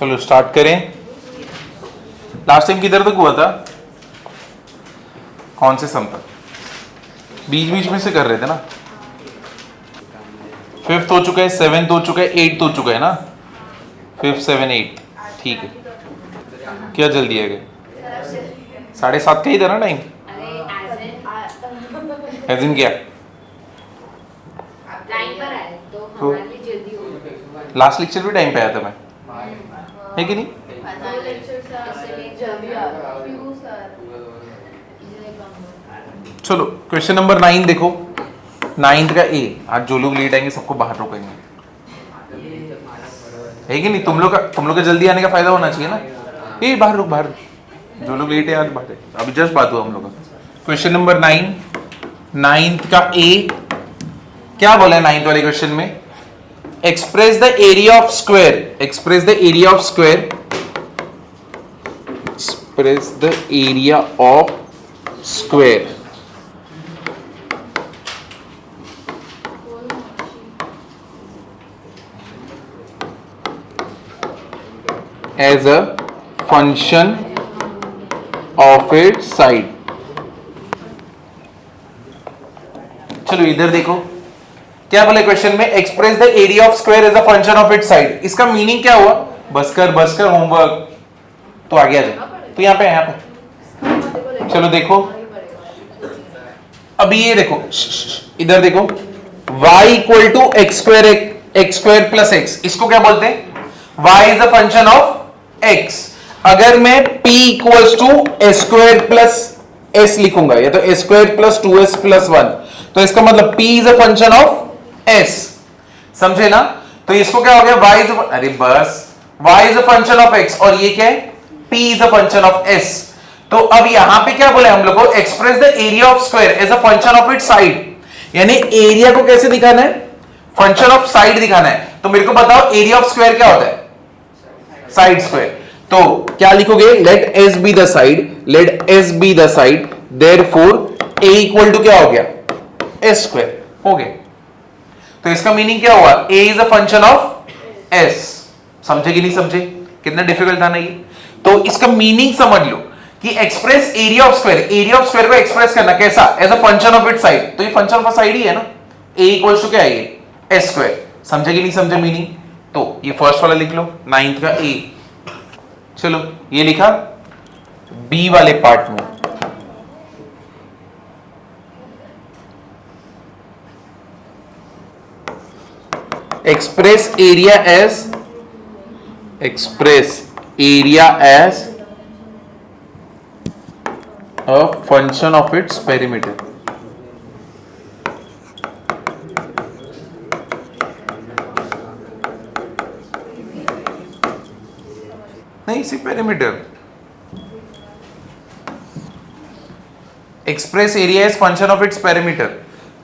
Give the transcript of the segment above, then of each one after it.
चलो स्टार्ट करें। Last time किधर तक हुआ था? कौन से सम तक? बीच बीच में से कर रहे थे ना। 5th हो चुका है, 7th हो चुका है, 8th हो चुका है ना। 5th 7 8 ठीक है। क्या जल्दी है गए? 7:30 का ही था ना टाइम। एजिन क्या तो लास्ट लेक्चर भी टाइम पे आया था मैं, है कि नहीं? चलो क्वेश्चन नंबर 9 देखो। 9th का ए। आज जो लोग लेट आएंगे सबको बाहर रोकेंगे, है कि नहीं? तुम लोग का जल्दी आने का फायदा होना चाहिए ना। ए बाहर रुक, बाहर रुक। जो लोग लेट है आज बाहर है। अभी जस्ट बात हुआ हम लोग का। क्वेश्चन नंबर 9, 9th का ए। क्या बोला है 9th वाले क्वेश्चन में? Express the area of square. Express the area of square. Express the area of square as a function of its side। चलो इधर देखो क्या बोले क्वेश्चन में? Express the area of square as a function of its side. इसका meaning क्या हुआ? बस कर होमवर्क तो आगे आ जाए। तो यहाँ पे चलो देखो अभी ये देखो, इधर देखो y equal to x square plus x. इसको क्या बोलते हैं? y is a function of x। अगर मैं p equals to s square plus s लिखूंगा या तो S square plus 2s plus 1, तो इसका मतलब p is a function of s। समझे ना? तो इसको क्या हो गया? y इज अरे बस y is a function of x और ये क्या है? p is a function of s। तो अब यहां पे क्या बोले हम लोग को? Express the area of square as a function of its side. यानी एरिया को कैसे दिखाना है? फंक्शन ऑफ साइड दिखाना है। तो मेरे को बताओ एरिया ऑफ स्क्वायर क्या होता है? Side square. तो क्या लिखोगे? Let s be the side, let s be the side, therefore a equal to क्या हो गया? एस स्क्वायर हो गया। तो इसका मीनिंग क्या हुआ? A is a function of S. समझे कि नहीं समझे? कितना डिफिकल्ट था ना ये। तो इसका मीनिंग समझ लो कि express area of square, area of square को एक्सप्रेस करना कैसा? As a function of its side. तो ये फंक्शन ऑफ साइड ही है ना। ए इक्वल टू क्या है? ये एस स्क्वायर। समझे कि नहीं समझे मीनिंग? तो ये फर्स्ट वाला लिख लो, 9th का ए। चलो ये लिखा। बी वाले पार्ट में express area as a function of its perimeter. नहीं, सिर्फ perimeter. Express area is function of its perimeter.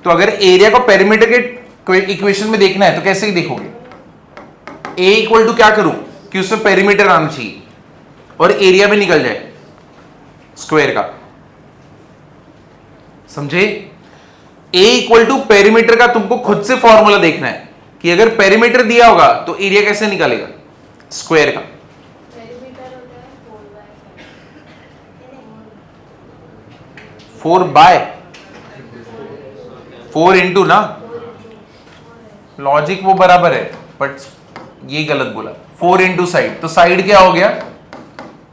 तो अगर एरिया को पेरीमीटर के इक्वेशन में देखना है तो कैसे देखोगे? ए इक्वल टू क्या करूं कि उसमें पेरीमीटर आना चाहिए और एरिया भी निकल जाए स्क्वायर का। समझे? ए इक्वल टू पेरीमीटर का तुमको खुद से फॉर्मूला देखना है कि अगर पेरीमीटर दिया होगा तो एरिया कैसे निकालेगा स्क्वायर का। 4 इंटू ना, लॉजिक वो बराबर है बट ये गलत बोला। 4 इंटू साइड, तो साइड क्या हो गया?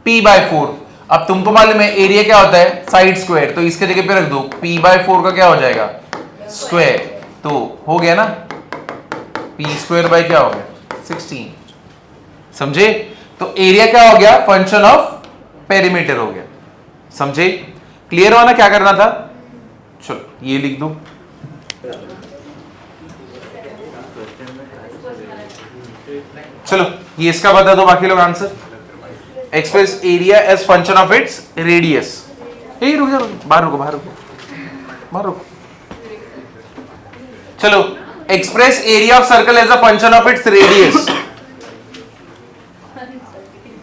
p/4। अब तुमको मालूम है एरिया क्या होता है? Side square. तो इसके जगह पे रख दो p/4 का क्या हो जाएगा? स्क्वायर। तो हो गया ना, p² बाय क्या हो गया? 16। समझे? तो एरिया क्या हो गया? फंक्शन ऑफ पेरीमीटर हो गया। समझे? क्लियर हुआ ना क्या करना था? चलो ये लिख दो। चलो ये इसका बता दो बाकी लोग answer. Express area as function of its radius. ए रुक जाओ, बाहर रुको। चलो express area of circle as a function of its radius.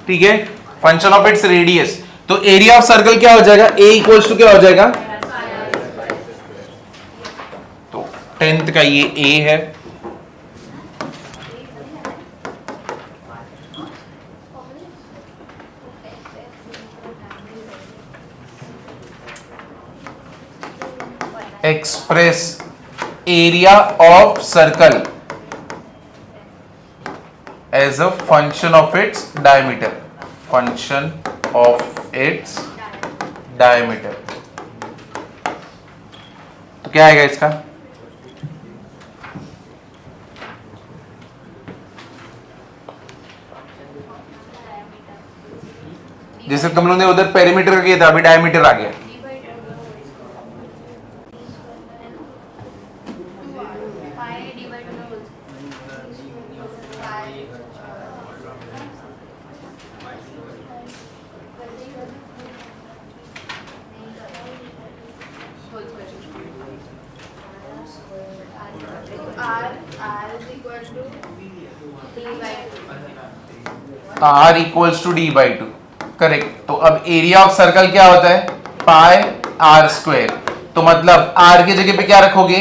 ठीक है, फंक्शन ऑफ इट्स रेडियस। तो एरिया ऑफ सर्कल क्या हो जाएगा? ए इक्वल्स टू क्या हो जाएगा? तो 10th का ये ए है express area of circle as a function of its diameter, function of its diameter. तो क्या आएगा इसका? जैसे तुम लोगों ने उधर पेरीमीटर का किया था, अभी डायमीटर आ गया। R equals to d by two, correct. तो अब एरिया ऑफ सर्कल क्या होता है? Pi r square. तो मतलब R की जगह पे क्या रखोगे?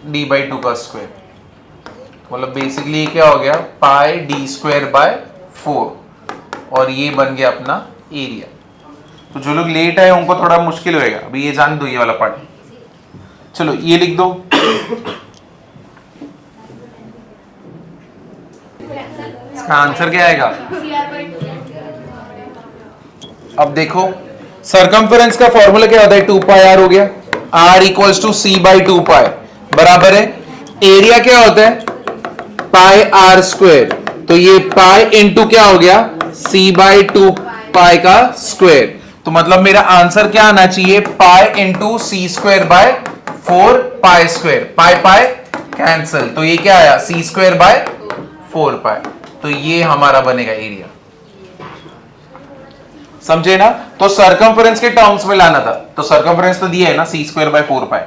डी बाई टू का स्क्वायर। मतलब बेसिकली क्या हो गया? पाई डी स्क्वायर बाय 4, और ये बन गया अपना एरिया। तो जो लोग लेट आए उनको थोड़ा मुश्किल होएगा, अभी ये जान दो ये वाला पार्ट। चलो ये लिख दो। इसका आंसर क्या आएगा? अब देखो सरकमफेरेंस का फॉर्मूला क्या होता है? 2 पाई आर हो गया। R equals to c by 2 pi बराबर है। एरिया क्या होता है? Pi r square. तो ये पाई इंटू क्या हो गया? सी बाई 2 पाई का स्क्वायर। तो मतलब मेरा आंसर क्या आना चाहिए? Pi into c square by 4 pi square. Pi pi cancel, तो ये क्या आया? C square by 4 pi. तो ये हमारा बनेगा एरिया। समझे ना? तो सरकमफेरेंस के टर्म्स में लाना था। तो सरकमफेरेंस तो दिया है ना, सी स्क्वायर बाय 4 पाई।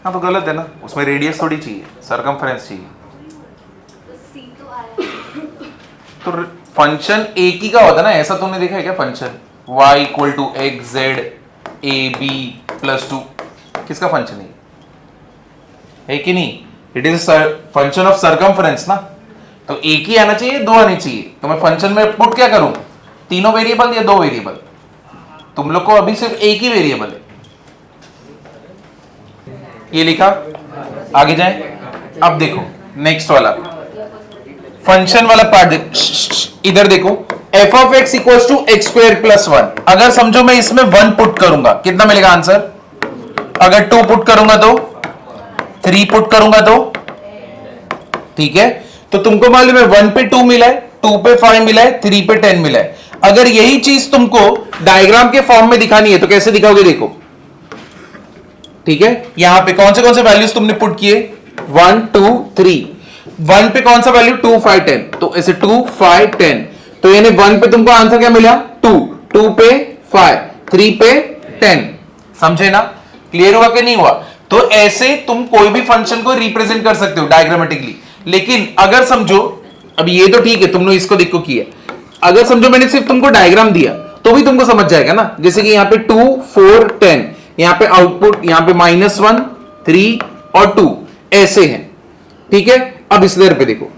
हाँ तो गलत है ना, उसमें रेडियस थोड़ी चाहिए, सरकमफेरेंस चाहिए। तो फंक्शन एक ही का होता है ना, ऐसा तुमने देखा है क्या? Function y equal to x z a b plus 2 किसका फंक्शन है कि नहीं? It is function of circumference ना। तो एक ही आना चाहिए, दो आने चाहिए। तो मैं फंक्शन में पुट क्या करूं? तीनों वेरिएबल या 2 वेरिएबल? तुम लोग को अभी सिर्फ एक ही वेरिएबल है। ये लिखा, आगे जाए। अब देखो नेक्स्ट वाला फंक्शन वाला पार्ट, इधर देखो। F of x equals to x square plus 1। अगर समझो मैं इसमें 1 पुट करूंगा, कितना मिलेगा आंसर? अगर 2 पुट करूंगा तो, 3 पुट करूंगा तो, ठीक है। तो तुमको मालूम है 1 पे 2 मिला है, 2 पे 5 मिला है, 3 पे 10 मिला है। अगर यही चीज तुमको डायग्राम के फॉर्म में दिखानी है तो कैसे दिखाओगे? देखो, ठीक है। यहां पे कौन से वैल्यूज तुमने पुट किए? 1 2 3। 1 पे कौन सा वैल्यू? 2 5 10। तो ऐसे 2 5 10। तो यानी 1 पे तुमको आंसर क्या मिला? 2, 2 पे 5, 3 पे 10। समझे ना? क्लियर हुआ कि नहीं हुआ? तो ऐसे तुम कोई भी फंक्शन को रिप्रेजेंट कर सकते हो डायग्रामेटिकली। लेकिन अगर समझो, अब ये तो ठीक है तुमने इसको देखो किया, अगर समझो मैंने सिर्फ तुमको डायग्राम दिया तो भी तुमको समझ जाएगा ना। जैसे कि यहां पे 2 4 10, यहां पे आउटपुट, यहां पे -1 3 और 2 ऐसे हैं, ठीक है। अब इस इधर पे देखो,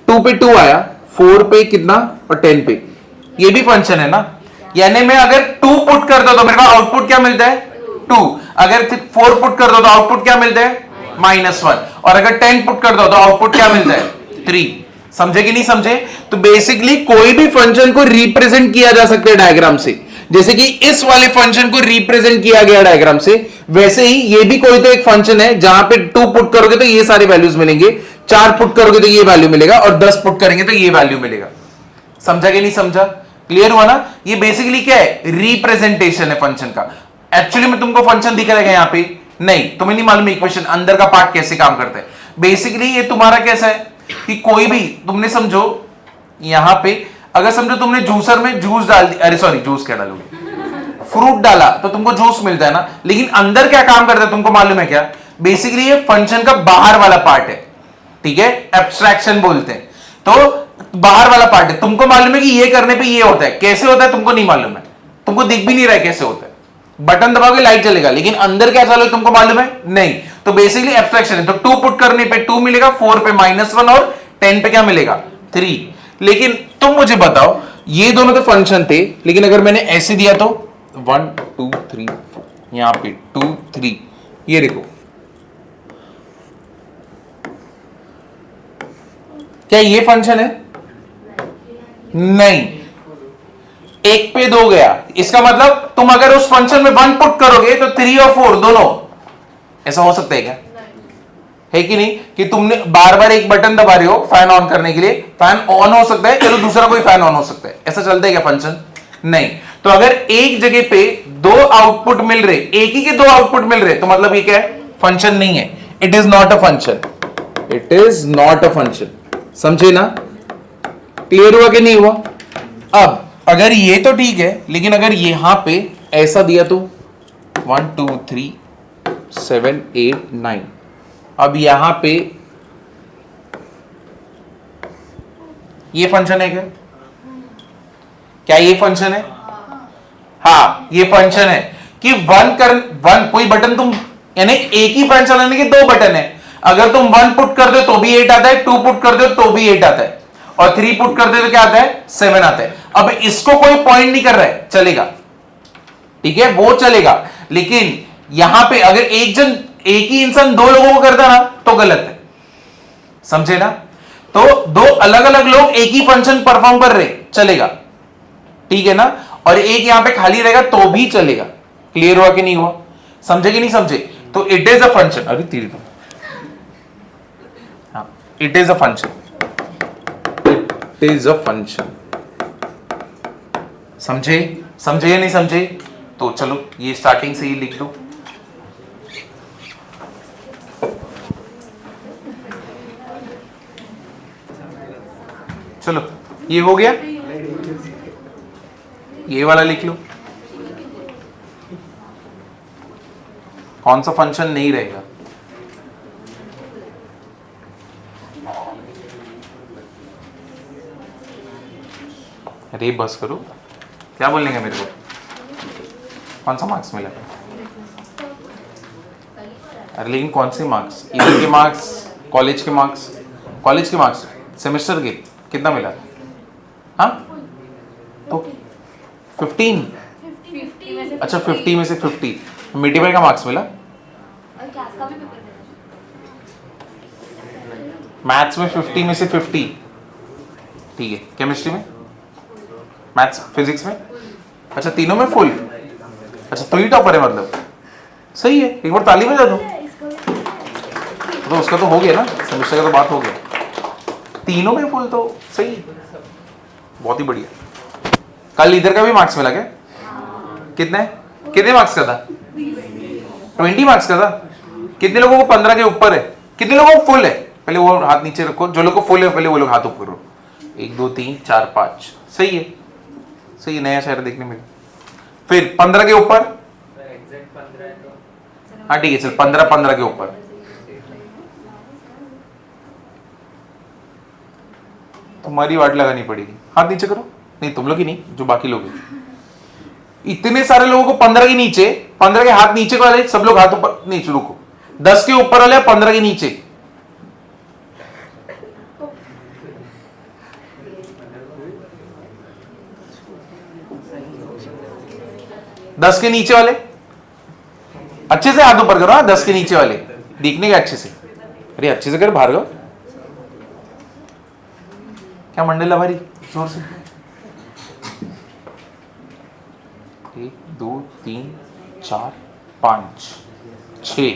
2 पे 2 आया, 4 पे कितना और 10 पे, ये भी फंक्शन है ना। यानी मैं अगर 2 पुट कर दो तो मेरे को आउटपुट क्या मिलता है? 2। अगर 4 पुट कर दो तो आउटपुट क्या मिलता है? -1। और अगर 10 पुट कर दो तो आउटपुट क्या मिलता है? 3। समझे कि नहीं समझे? तो बेसिकली कोई भी फंक्शन को रिप्रेजेंट किया जा सकता है डायग्राम से। जैसे कि इस वाले फंक्शन को रिप्रेजेंट किया गया डायग्राम से, वैसे ही ये भी कोई तो एक फंक्शन है जहां पे 2 पुट करोगे तो ये सारे वैल्यूज मिलेंगे, 4 पुट करोगे तो ये वैल्यू मिलेगा, और 10 पुट करेंगे तो ये वैल्यू मिलेगा। समझा कि नहीं समझा? क्लियर हुआ ना? ये बेसिकली क्या है? रिप्रेजेंटेशन है फंक्शन का। एक्चुअली में तुमको फंक्शन दिख रहा है यहां पे नहीं, तुम्हें नहीं मालूम इक्वेशन अंदर का पार्ट कैसे काम करता है। बेसिकली ये तुम्हारा कैसा है कि कोई भी तुमने समझो यहां पे, अगर समझो तुमने जूसर में जूस डाल दी, अरे सॉरी जूस क्या डालोगे, फ्रूट डाला तो तुमको जूस मिलता है ना। लेकिन अंदर क्या काम करता है तुमको मालूम है क्या? बेसिकली ये फंक्शन का बाहर वाला पार्ट है, ठीक है। एब्स्ट्रैक्शन बोलते हैं। तो बाहर वाला पार्ट है, तुमको मालूम है कि ये करने पे ये होता है, कैसे होता है तुमको नहीं मालूम है, तुमको दिख भी नहीं रहा है कैसे होता है। बटन दबाओगे लाइट चलेगा, लेकिन अंदर क्या चालू है तुमको मालूम है नहीं। तो बेसिकली एब्स्ट्रैक्शन है। तो 2 पुट करने पे 2 मिलेगा, 4 पे -1 और 10 पे क्या मिलेगा? 3। लेकिन तुम मुझे बताओ, ये दोनों तो फंक्शन थे, लेकिन अगर मैंने ऐसे दिया तो 1 2 3 4, यहां पे 2 3, ये देखो क्या ये फंक्शन है? नहीं, एक पे 2 गया, इसका मतलब तुम अगर उस फंक्शन में 1 पुट करोगे तो 3 और 4 दोनों, ऐसा हो सकता है क्या? है कि नहीं? कि तुमने बार बार एक बटन दबा रहे हो फैन ऑन करने के लिए, फैन ऑन हो सकता है, चलो दूसरा कोई फैन ऑन हो सकता है, ऐसा चलता है क्या फंक्शन? नहीं। तो अगर एक जगह पे दो आउटपुट मिल रहे, एक ही के दो आउटपुट मिल रहे, तो मतलब ये क्या है? फंक्शन नहीं है। It is not a function, it is not a function. समझे ना? क्लियर हुआ कि नहीं हुआ? अब अगर ये तो ठीक है, लेकिन अगर यहां पे ऐसा दिया तो 1 2 3 7 8 9, अब यहां पे ये फंक्शन है क्या? क्या ये फंक्शन है? हाँ, ये फंक्शन है कि वन कोई बटन तुम, यानी एक ही फैन चलाने के 2 बटन है, अगर तुम 1 पुट कर दो तो भी 8 आता है, 2 पुट कर दो तो भी 8 आता है, और 3 पुट कर दो तो क्या आता है? 7 आता है। अब इसको कोई पॉइंट नहीं कर रहा है, चलेगा, ठीक है, वो चलेगा। लेकिन यहां पे अगर एक ही इंसान 2 लोगों को करता ना तो गलत है। समझे ना? तो 2 अलग अलग लोग एक ही फंक्शन परफॉर्म कर रहे, चलेगा, ठीक है ना? और एक यहां पे खाली रहेगा तो भी चलेगा। क्लियर हुआ कि नहीं हुआ? समझे कि नहीं समझे? तो इट इज अ फंक्शन। अरे तीर दो। हाँ, it is a function, it is a function. समझे? समझे या नहीं समझे? तो चलो ये स्टार्टिंग से ही लिख दो। चलो ये हो गया, ये वाला लिख लो। कौन सा फंक्शन नहीं रहेगा? अरे बस करो, क्या बोलने का मेरे को? कौन सा मार्क्स मिला? अरे लेकिन कौन से मार्क्स? ईयर के मार्क्स, कॉलेज के मार्क्स? कॉलेज के मार्क्स सेमेस्टर के कितना मिला? हाँ तो 15। अच्छा 50 में से 50 मिट्टी भाई का मार्क्स मिला। मैथ्स में 50 में से 50, ठीक है। केमिस्ट्री में, मैथ्स, फिजिक्स में, अच्छा तीनों में फुल। अच्छा तो ही टॉपर है मतलब, सही है, एक बार ताली बजा दो। तो उसका तो हो गया ना, सेमेस्टर का तो बात हो गया, तीनों में फुल तो सही है, बहुत ही बढ़िया। कल इधर का भी मार्क्स मिला क्या? कितने कितने मार्क्स का था? 20 मार्क्स का था। कितने लोगों को 15 के ऊपर है? कितने लोगों को फुल है? पहले वो हाथ नीचे रखो, जो लोग को फुल है पहले वो लोग हाथ ऊपर करो। 1 2 3 4 5, सही है, सही है, नया शहर देखने में। फिर 15 के ऊपर, हाँ ठीक है चल 15 के ऊपर। तुम्हारी वाट लगानी पड़ेगी, हाथ नीचे करो। नहीं तुम लोग ही नहीं, जो बाकी लोग हैं। इतने सारे लोगों को 15 के नीचे, 15 के हाथ नीचे वाले सब लोग हाथ ऊपर, नहीं रुको, 10 के ऊपर वाले 15 के नीचे। दस के नीचे वाले अच्छे से हाथ ऊपर करो। हाँ 10 के नीचे वाले दिखने के अच्छे से, अरे अच्छे से कर भार्गव, क्या मंडला भारी जोर से। 1 2 3 4 5 6,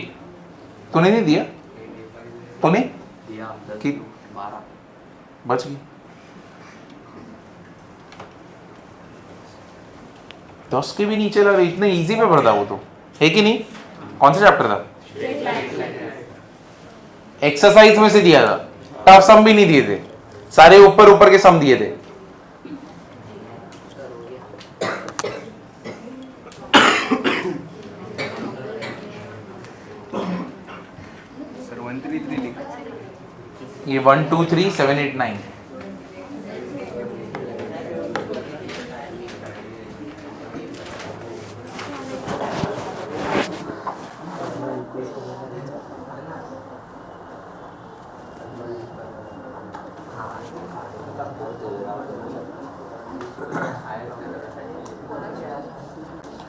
तूने नहीं दिया? तूने दिया कि 12 बच गई। 10 के भी नीचे लग रहे, इतने इजी पेपर था वो तो, है कि नहीं? कौन सा चैप्टर था? एक्सरसाइज में से दिया था, टफ सम भी नहीं दिए थे, सारे ऊपर ऊपर के सम दिए थे। सर 133 लिखा, ये 1 2 3 7 8 9,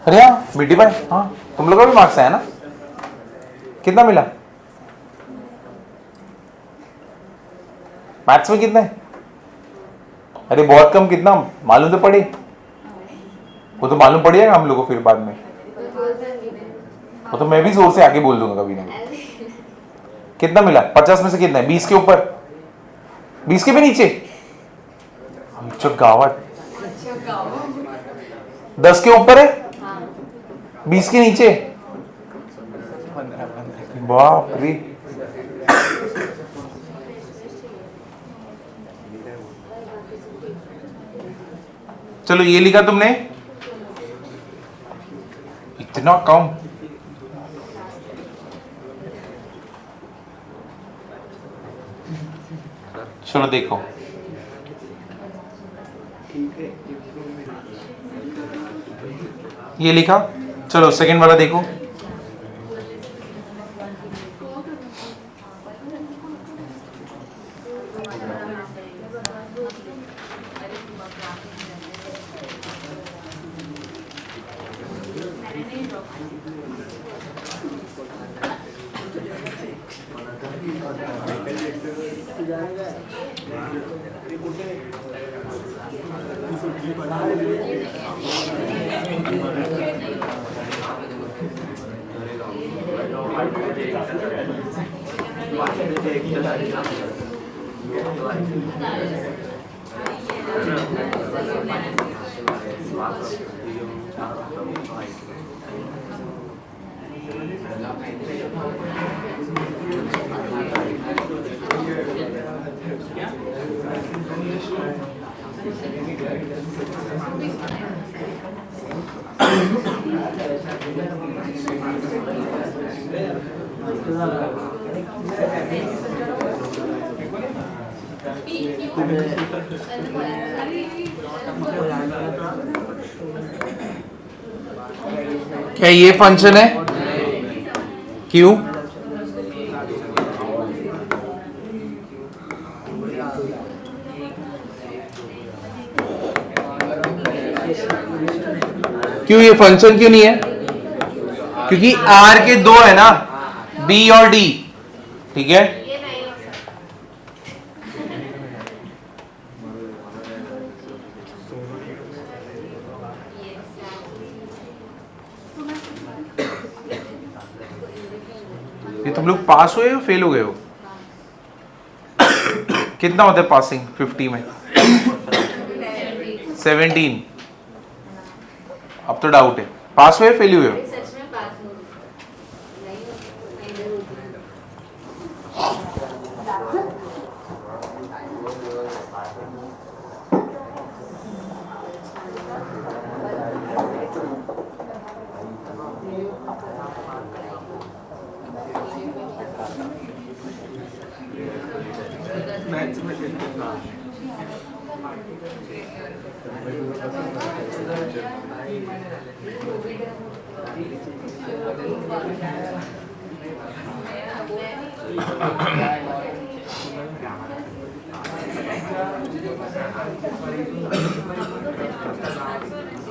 अरे हाँ बीटी भाई, हाँ तुम लोग का भी मार्क्स आया ना, कितना मिला मैथ्स में कितना है? अरे बहुत कम, कितना मालूम तो पड़े, वो तो मालूम पड़ जाएगा हम लोग को फिर बाद में, वो तो मैं भी जोर से आगे बोल दूंगा कभी ना कभी। कितना मिला 50 में से कितना है? 20 के ऊपर, 20 के भी नीचे, अच्छा गावट, 10 के ऊपर है, 20 के नीचे, बाप रे। चलो ये लिखा तुमने, इतना कम, चलो देखो ये लिखा, चलो सेकंड वाला देखो। क्या ये फंक्शन है? क्यों? क्यों ये फंक्शन क्यों नहीं है? क्योंकि R के दो है ना, B और D, ठीक है। ये तुम लोग पास हुए हो फेल हो गए हो? कितना होता है पासिंग 50 में? 17। अब तो डाउट है, पास हुए फेल हुए हो?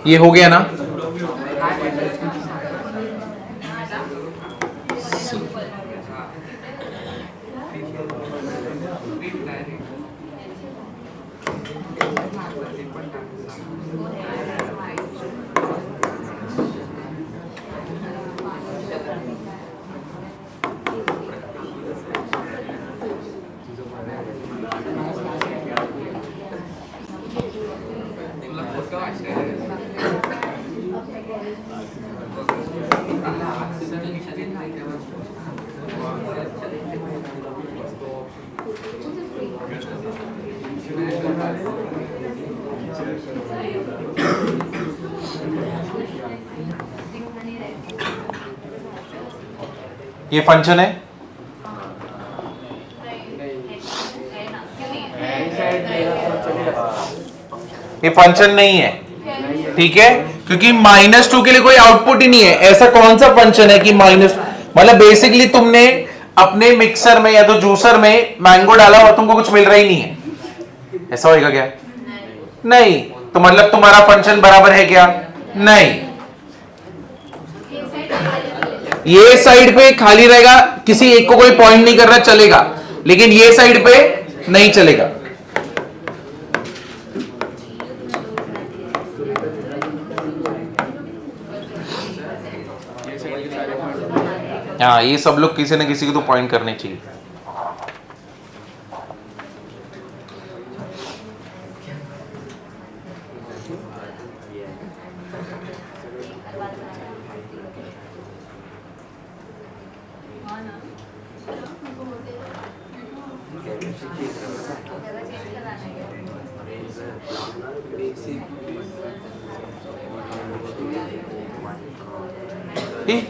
ये हो गया ना? ये फंक्शन है, ये फंक्शन नहीं है, ठीक है, क्योंकि -2 के लिए कोई आउटपुट ही नहीं है। ऐसा कौन सा फंक्शन है कि माइनस, मतलब बेसिकली तुमने अपने मिक्सर में या तो जूसर में मैंगो डाला और तुमको कुछ मिल रहा ही नहीं है, ऐसा होएगा क्या? नहीं। तो मतलब तुम्हारा फंक्शन बराबर है क्या? नहीं। ये साइड पे खाली रहेगा, किसी एक को कोई पॉइंट नहीं कर रहा चलेगा, लेकिन ये साइड पे नहीं चलेगा। हाँ, ये सब लोग किसी न किसी को तो पॉइंट करने चाहिए।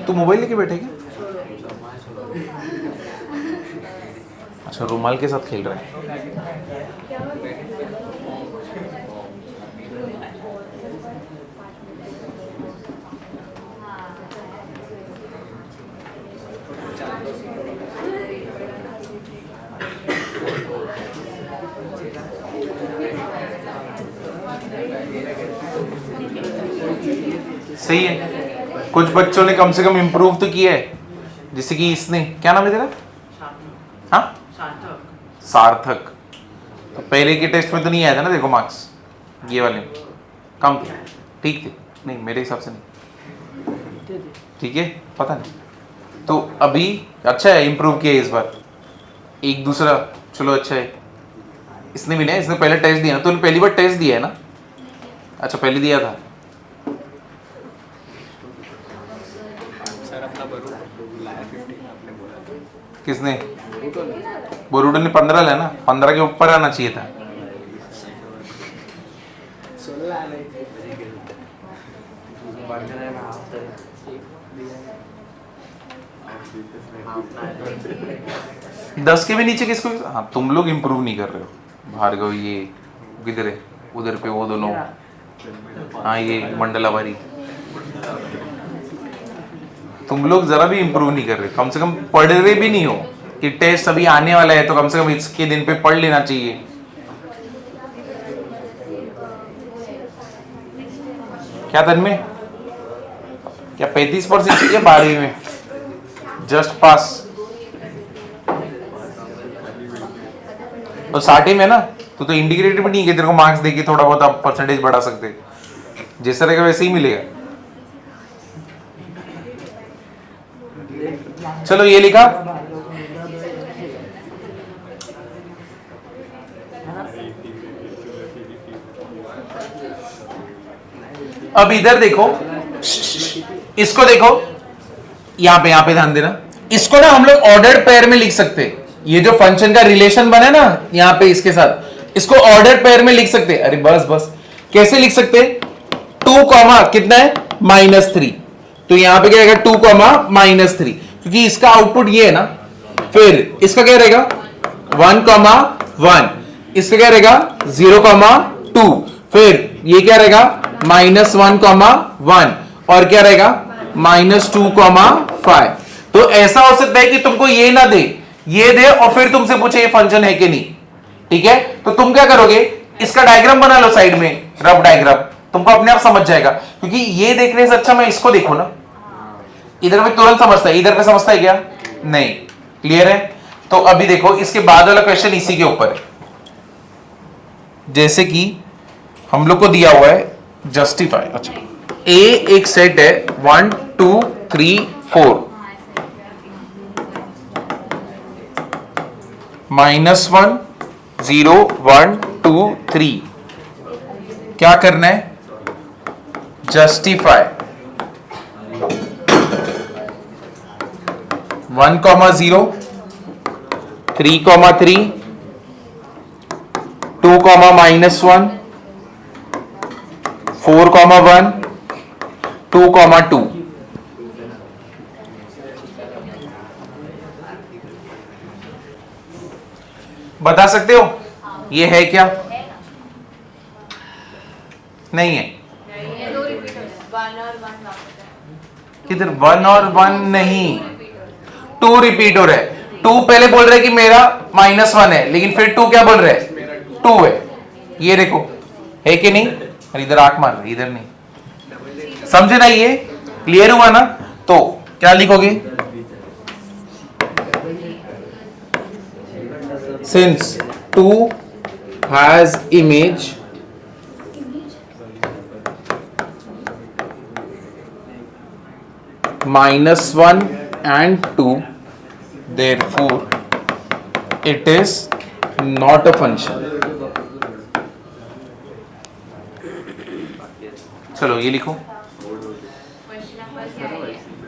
तू मोबाइल लेके बैठे क्या? अच्छा, रुमाल के साथ खेल रहा है। सही है, कुछ बच्चों ने कम से कम इम्प्रूव तो किया है, जैसे कि इसने, क्या नाम है तेरा? हाँ, सार्थक। तो पहले के टेस्ट में तो नहीं आया था ना, देखो मार्क्स ये वाले कम थे, ठीक थे? नहीं, मेरे हिसाब से नहीं, ठीक है, पता नहीं। तो अभी अच्छा है, इम्प्रूव किया इस बार। एक दूसरा चलो अच्छा है, इसने भी नहीं, इसने पहले टेस्ट दिया ना, तूने पहली बार टेस्ट दिया है ना? अच्छा, पहले दिया था। किसने? बोरूडो ने 15 लिया ना, 15 के ऊपर आना चाहिए था। दस के भी नीचे किसको? हाँ, तुम लोग इम्प्रूव नहीं कर रहे हो। भार्गव ये किधर है? उधर पे वो दोनों, हाँ ये मंडलावारी, तुम लोग जरा भी इम्प्रूव नहीं कर रहे। कम से कम पढ़ रहे भी नहीं हो कि टेस्ट अभी आने वाला है, तो कम से कम इसके दिन पे पढ़ लेना चाहिए। क्या तन में क्या 35% चाहिए 12वीं में? जस्ट पास तो 60 में ना, तो इंडिकेटर भी नहीं है कि तेरे को मार्क्स देके थोड़ा बहुत आप परसेंटेज बढ़ा सकते, जैसा रहेगा वैसे ही मिलेगा। चलो ये लिखा, अब इधर देखो, इसको देखो, यहां पे ध्यान देना। इसको ना हम लोग ऑर्डर्ड पेयर में लिख सकते हैं। ये जो फंक्शन का रिलेशन बना ना यहां पे इसके साथ, इसको ऑर्डर्ड पेयर में लिख सकते हैं। अरे बस कैसे लिख सकते हैं? 2 कॉमा कितना है? -3। तो यहां पे क्या रहेगा? 2 कॉमा -3, क्योंकि इसका आउटपुट ये है ना। फिर इसका क्या रहेगा? 1 कॉमा 1, इसका क्या रहेगा? 0 कॉमा 2, फिर ये क्या रहेगा? -1 कॉमा 1, और क्या रहेगा? -2 कॉमा 5। तो ऐसा हो सकता है कि तुमको ये ना दे, ये दे, और फिर तुमसे पूछे ये फंक्शन है कि नहीं, ठीक है? तो तुम क्या करोगे? इसका डायग्राम बना लो साइड में, रफ डायग्राम, तुमको अपने आप समझ जाएगा। क्योंकि ये देखने से अच्छा मैं इसको देखो ना, इधर में तुरंत समझता है, इधर पे समझता है क्या? नहीं। क्लियर है? तो अभी देखो, इसके बाद वाला क्वेश्चन इसी के ऊपर है। जैसे कि हम लोग को दिया हुआ है जस्टिफाई। अच्छा, ए एक सेट है 1 2 3 4, -1 0 1 2 3। क्या करना है? Justify 1 comma 0 3 comma 3 2 comma -1 4 comma 1 2 comma 2। बता सकते हो ये है क्या? नहीं है। किधर 1 और 1 नहीं, 2 रिपीट हो रहा है। 2 पहले बोल रहे कि मेरा -1 है, लेकिन फिर 2 क्या बोल रहे हैं? 2 है। ये देखो है कि नहीं? इधर आंख मार रही, इधर नहीं। समझे ना? ये क्लियर हुआ ना? तो क्या लिखोगे? Since 2 has image -1 and 2, therefore it is not a function. चलो ये लिखो.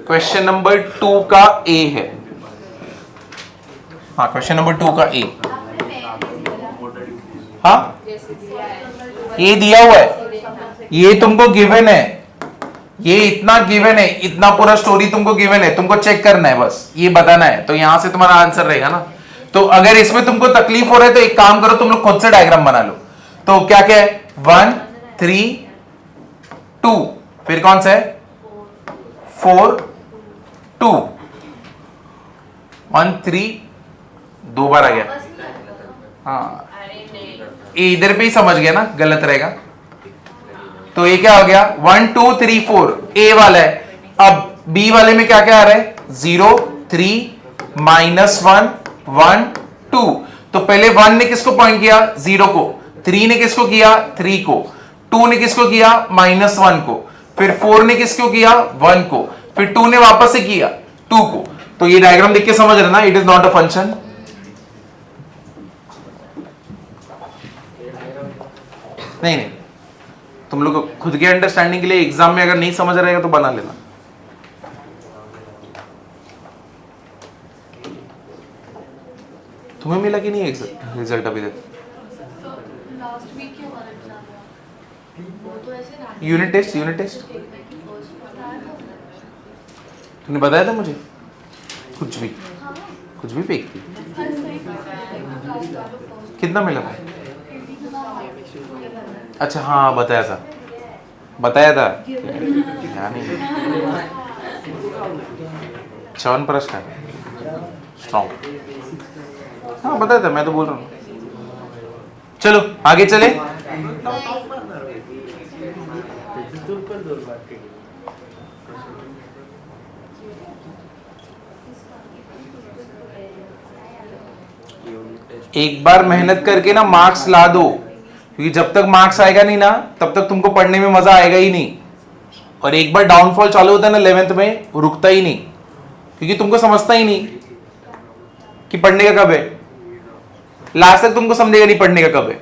क्वेश्चन नंबर 2 का ए है. हाँ, क्वेश्चन नंबर 2 का ए. हाँ, ये दिया हुआ है, ये तुमको गिवन है, ये इतना गिवन है, इतना पूरा स्टोरी तुमको गिवन है, तुमको चेक करना है, बस ये बताना है, तो यहां से तुम्हारा आंसर रहेगा ना. तो अगर इसमें तुमको तकलीफ हो रहा है तो एक काम करो, तुम लोग खुद से डायग्राम बना लो. तो क्या क्या है? 1 3 2, फिर कौन सा है? 4 2, 1 3, 2 बार आ गया. हाँ, ये इधर पे ही समझ गया ना, गलत रहेगा. तो ये क्या हो गया? 1 2 3 4 ए वाला है. अब बी वाले में क्या क्या आ रहा है? 0 3 -1 1 2. तो पहले 1 ने किसको पॉइंट किया? 0 को. 3 ने किसको किया? 3 को. 2 ने किसको किया? -1 को. फिर 4 ने किसको किया? 1 को. फिर 2 ने वापस से किया 2 को. तो ये डायग्राम देख के समझ रहे ना, it is not a function. नहीं, तुम लोग खुद के अंडरस्टैंडिंग के लिए एग्जाम में अगर नहीं समझ रहेगा तो बना लेना. तुम्हें मिला कि नहीं रिजल्ट अभी तक? यूनिट टेस्ट तुमने बताया था मुझे? कुछ भी फेंकती. कितना मिला था? अच्छा हाँ, बताया था. क्या नहीं, 7 का स्ट्रॉन्ग. हाँ बताया था, मैं तो बोल रहा हूँ. चलो आगे चले. एक बार मेहनत करके ना मार्क्स ला दो, क्योंकि जब तक मार्क्स आएगा नहीं ना तब तक तुमको पढ़ने में मजा आएगा ही नहीं. और एक बार डाउनफॉल चालू होता है ना 11th में, रुकता ही नहीं, क्योंकि तुमको समझता ही नहीं कि पढ़ने का कब है. लास्ट तक तुमको समझेगा नहीं पढ़ने का कब है.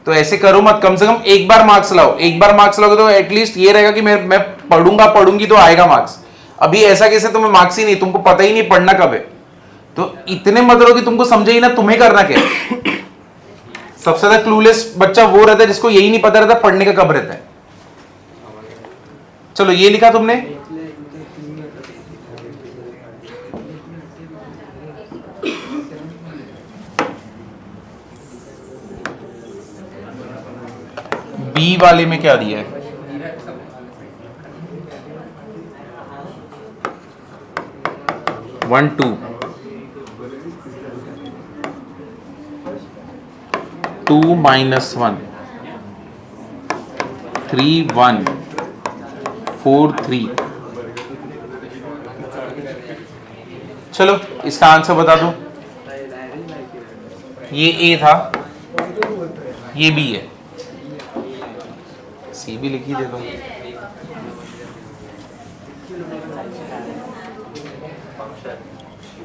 तो ऐसे करो मत, कम से कम एक बार मार्क्स लाओ. एक बार मार्क्स लाओगे तो एटलीस्ट ये रहेगा कि मैं पढ़ूंगी तो आएगा मार्क्स. अभी ऐसा कैसे तुम्हें मार्क्स ही नहीं, तुमको पता ही नहीं पढ़ना कब है. तो इतने मत रहो कि तुमको समझे ही ना तुम्हें करना क्या. सबसे ज्यादा क्लूलेस बच्चा वो रहता है जिसको यही नहीं पता रहता पढ़ने का कब रहता है. चलो ये लिखा तुमने. बी वाले में क्या दिया है? वन 2 2 -1 3 1 4 3. चलो इसका आंसर बता दो. ये ए था, ये बी है, सी भी लिख ही दे दो.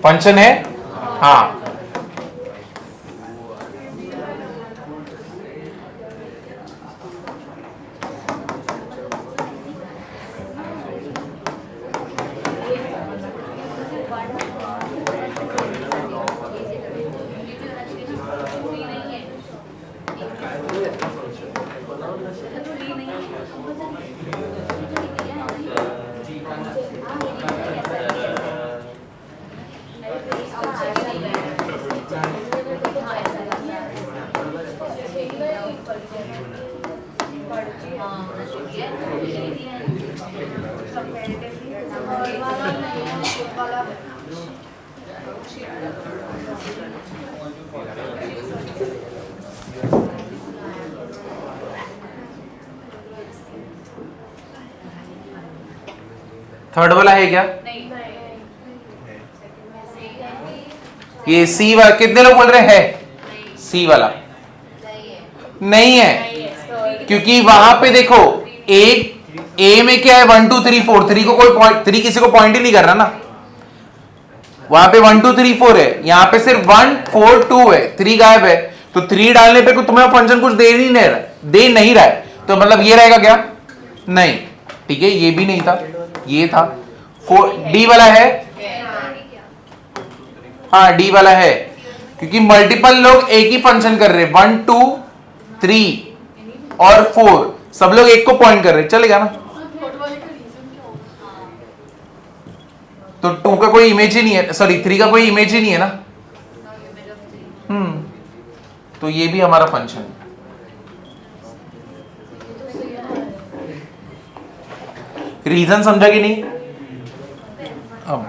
फंक्शन है. हाँ, थर्ड वाला है क्या? ये सी वाला, कितने लोग बोल रहे हैं सी वाला? नहीं है, क्योंकि वहां पे देखो ए में क्या है 1 2 3 4, 3 को कोई पॉइंट, 3 किसी को पॉइंट ही नहीं कर रहा ना, वहां पे 1 2 3 4 है, यहां पे सिर्फ 1 4 2 है, 3 गायब है, तो 3 डालने पे तुम्हें फंक्शन कुछ दे नहीं रहा है, तो मतलब ये रहेगा क्या? नहीं, ठीक है, ये भी नहीं था, ये था। डी वाला है, हाँ डी वाला है, क्योंकि मल्टीपल लोग एक ही फंक्शन कर रहे हैं, 1 2 3 और 4, सब लोग एक को पॉइंट कर रहे हैं, चलेगा ना? तो 2 का कोई इमेज ही नहीं है, सॉरी 3 का कोई इमेज ही नहीं है ना। तो ये भी हमारा फंक्शन है। रीजन समझा कि नहीं? अब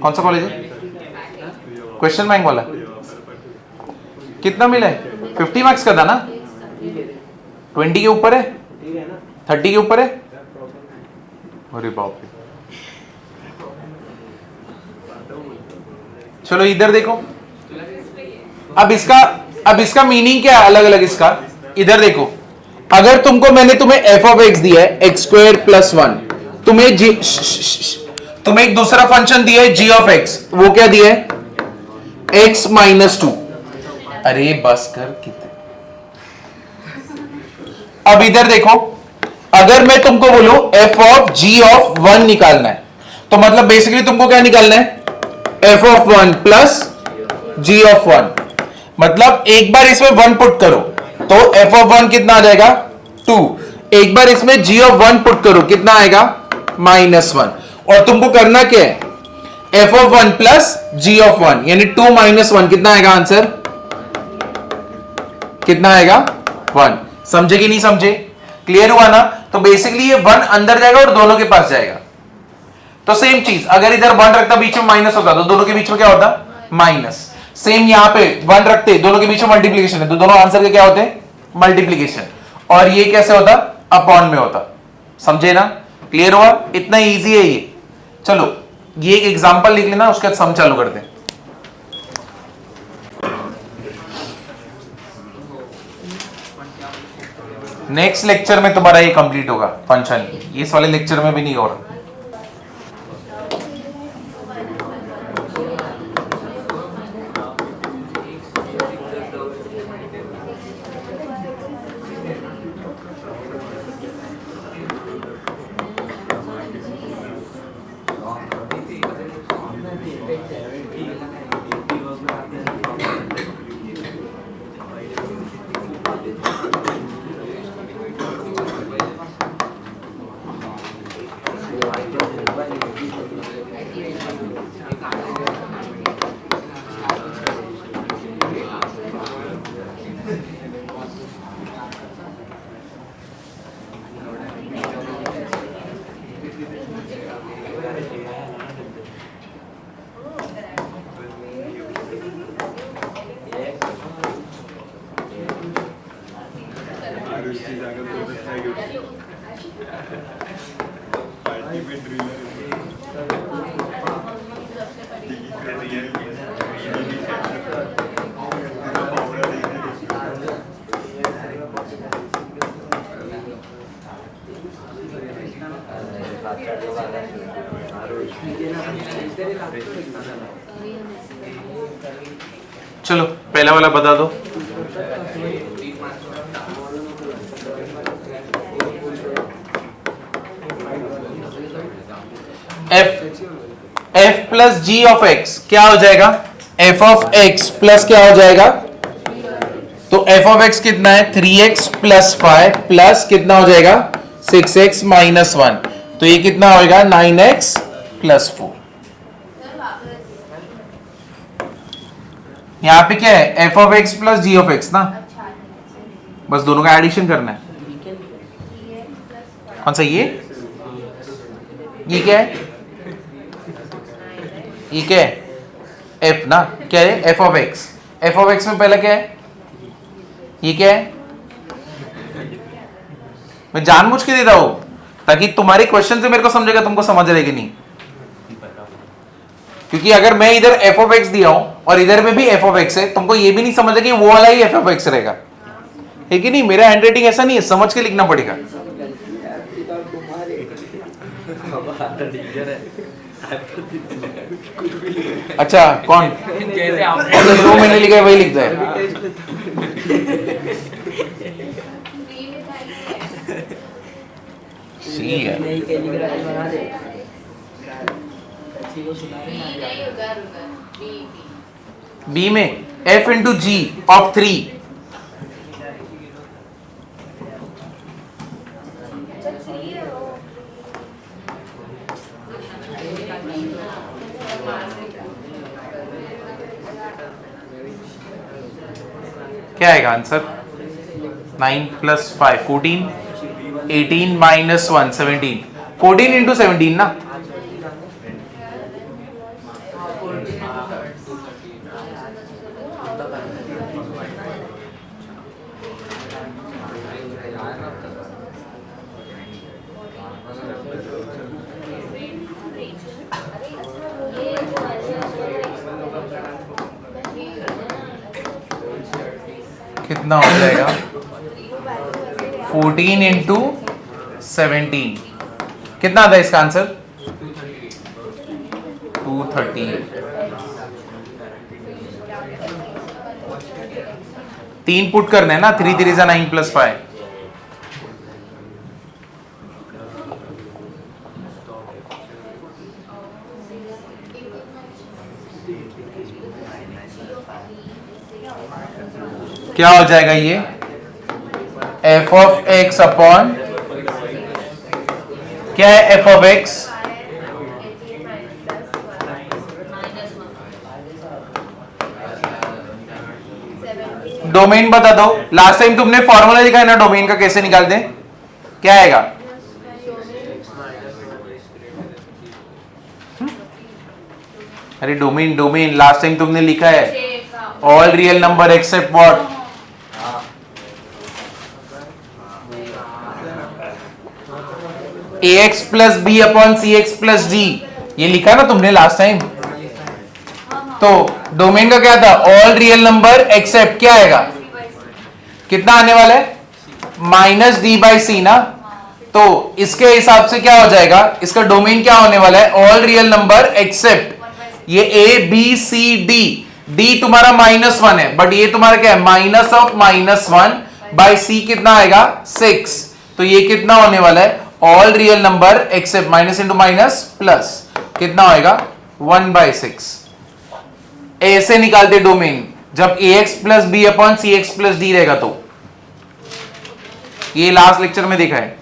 कौन सा कॉलेज है? क्वेश्चन बैंक वाला कितना मिला है? 50 मार्क्स का था ना? 20 के ऊपर है, 30 के ऊपर है, अरे बाप रे। चलो इधर देखो, अब इसका मीनिंग क्या है अलग अलग इसका? इधर देखो, अगर मैंने तुम्हें f ऑफ x दिया है x² + 1, तुम्हें एक दूसरा फंक्शन दिया है g ऑफ x, वो क्या दिया है? x - 2। अरे बस कर, कितने? अब इधर देखो, अगर मैं तुमको बोलूं f ऑफ g ऑफ 1 निकालना है, तो मतलब बेसिकली तुमको क्या निकालना है? f of 1 plus g of 1, मतलब एक बार इसमें 1 पुट करो तो f ऑफ 1 कितना आ जाएगा? 2। एक बार इसमें g ऑफ 1 पुट करो, कितना आएगा? -1। और तुमको करना क्या है? f of 1 plus g of 1, यानी 2 - 1, कितना आएगा आंसर? कितना आएगा? 1। समझे कि नहीं समझे? क्लियर हुआ ना? तो बेसिकली ये 1 अंदर जाएगा और दोनों के पास जाएगा। तो सेम चीज, अगर इधर 1 रखता बीच में माइनस होता तो दोनों के बीच में क्या होता? माइनस। सेम यहां पे 1 रखते, दोनों के बीच में मल्टीप्लीकेशन है, तो दोनों आंसर के क्या होते? मल्टीप्लीकेशन। और ये कैसे होता? अपॉन में होता। समझे ना? क्लियर हुआ? इतना इजी है ये। चलो ये एक एग्जांपल लिख लेना, उसके बाद सम चालू करते हैं। नेक्स्ट लेक्चर में तुम्हारा ये कंप्लीट होगा फंक्शन, इस वाले लेक्चर में भी नहीं हो रहा। अच्छा चलो पहला वाला बता दो। f plus g of x क्या हो जाएगा? f ऑफ x प्लस क्या हो जाएगा? तो f ऑफ x कितना है? 3x प्लस 5 प्लस कितना हो जाएगा? 6x minus 1। तो ये कितना होगा? 9x plus 4। यहां पे क्या है? f of x plus g of x ना, बस दोनों का एडिशन करना है। कौन सा ये क्या है? ये क्या है? f ना, क्या है? f of x। f of x में पहला क्या है? ये क्या है? मैं जानबूझ के देता हूं ताकि तुम्हारे क्वेश्चन से मेरे को समझेगा तुमको समझ रहेगी नहीं, क्योंकि अगर मैं इधर f ऑफ x दिया हूं और इधर में भी f ऑफ x है, तुमको ये भी नहीं समझ कि वो वाला ही f ऑफ x रहेगा, है कि नहीं? मेरा हैंडराइटिंग ऐसा नहीं है, समझ के लिखना पड़ेगा। अच्छा कौन जैसे आप जो मैंने लिखा है वही लिखता है? सी है बी में f इंटू जी ऑफ 3। क्या आएगा आंसर? 9 plus 5 14, 18 minus 1 17। 14 इंटू 17 ना, कितना हो जाएगा? 14 इंटू 17 कितना आता है इसका आंसर? 238। 3 पुट करना है ना, 3 3 जा 9 प्लस 5। क्या हो जाएगा ये? f ऑफ x अपॉन क्या है? f ऑफ x डोमेन बता दो। लास्ट टाइम तुमने फॉर्मूला लिखा है ना डोमेन का, कैसे निकालते हैं? क्या आएगा? अरे डोमेन डोमेन लास्ट टाइम तुमने लिखा है all real number except what? ax plus b upon c x plus d, ये लिखा ना तुमने लास्ट टाइम। तो डोमेन का क्या था? ऑल रियल नंबर एक्सेप्ट क्या आएगा? कितना आने वाला है? माइनस डी बाई सी ना। तो इसके हिसाब से क्या हो जाएगा? इसका डोमेन क्या होने वाला है? ऑल रियल नंबर एक्सेप्ट ये a b c d. D तुम्हारा -1 है, बट ये तुम्हारा क्या है? माइनस ऑफ -1 बाई सी कितना आएगा? 6। तो ये कितना होने वाला है? All real number accept minus into minus plus कितना होएगा? 1/6। ऐसे निकालते डोमेन जब ax plus b upon c x plus D रहेगा। तो ये लास्ट लेक्चर में देखा है,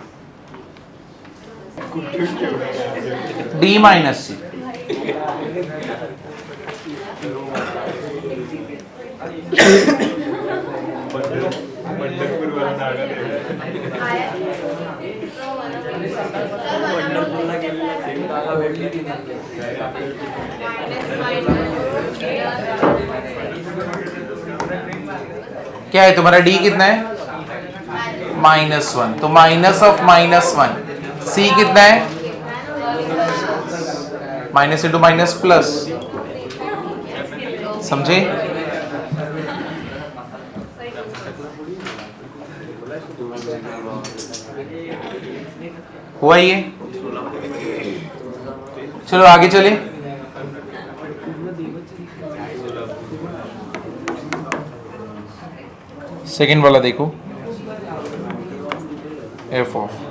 d माइनस सी। क्या है तुम्हारा? d कितना है? -1। तो माइनस ऑफ -1 c कितना है? Minus into minus plus. समझे? हुआ ये? चलो आगे चले। सेकेंड वाला देखो, एफ ऑफ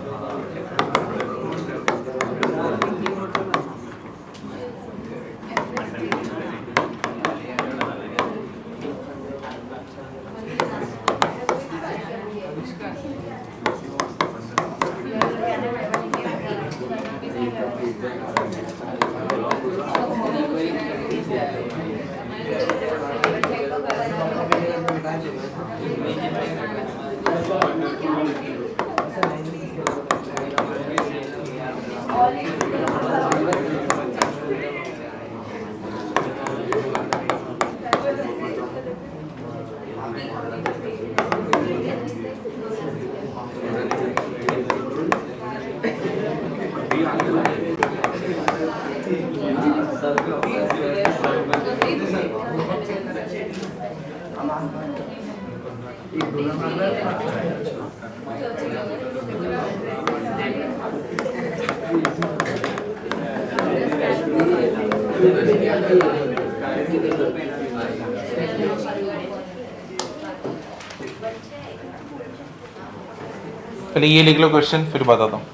पहले ये लिख लो क्वेश्चन, फिर बताता हूँ।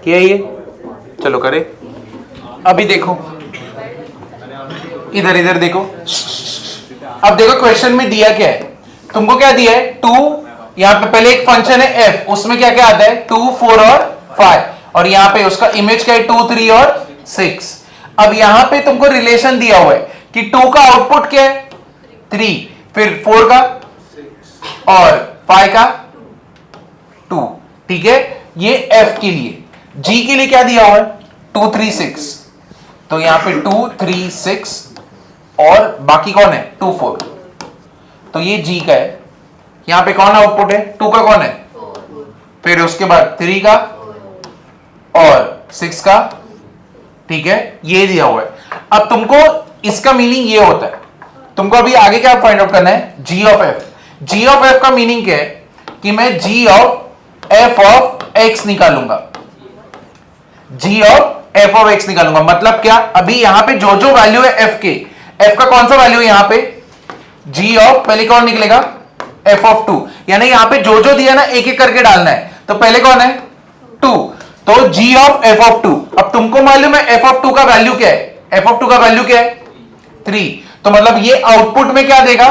क्या है ये? चलो करे। अभी देखो, इधर इधर देखो। अब देखो क्वेश्चन में दिया क्या है, तुमको क्या दिया है? 2, यहां पे पहले एक फंक्शन है f, उसमें क्या क्या आता है? 2, 4 और 5, और यहां पे उसका इमेज क्या है? 2, 3 और 6। अब यहां पे तुमको रिलेशन दिया हुआ है कि 2 का आउटपुट क्या है? 3, फिर 4 का और 5 का 2। ठीक है, ये f के लिए। g के लिए क्या दिया हुआ है? 2, 3, 6, तो यहां पे 2, 3, 6 और बाकी कौन है? 2, 4, तो ये g का है। यहां पे कौन आउटपुट है? 2 का कौन है? फिर उसके बाद 3 का और 6 का। ठीक है, ये दिया हुआ है। अब तुमको इसका मीनिंग ये होता है, तुमको अभी आगे क्या फाइंड आउट करना है? g of f। g of f का मीनिंग क्या है कि मैं g of f of x निकालूंगा। g of f of x निकालूंगा मतलब क्या? अभी यहां पे जो जो वैल्यू है f के, f का कौन सा वैल्यू है यहां पे? g ऑफ, पहले कौन निकलेगा? f ऑफ 2, यानी यहां पे जो जो दिया ना एक एक करके डालना है। तो पहले कौन है? 2, तो g ऑफ f ऑफ 2। अब तुमको मालूम है f ऑफ 2 का वैल्यू क्या है? f ऑफ 2 का वैल्यू क्या है? 3, तो मतलब ये आउटपुट में क्या देगा?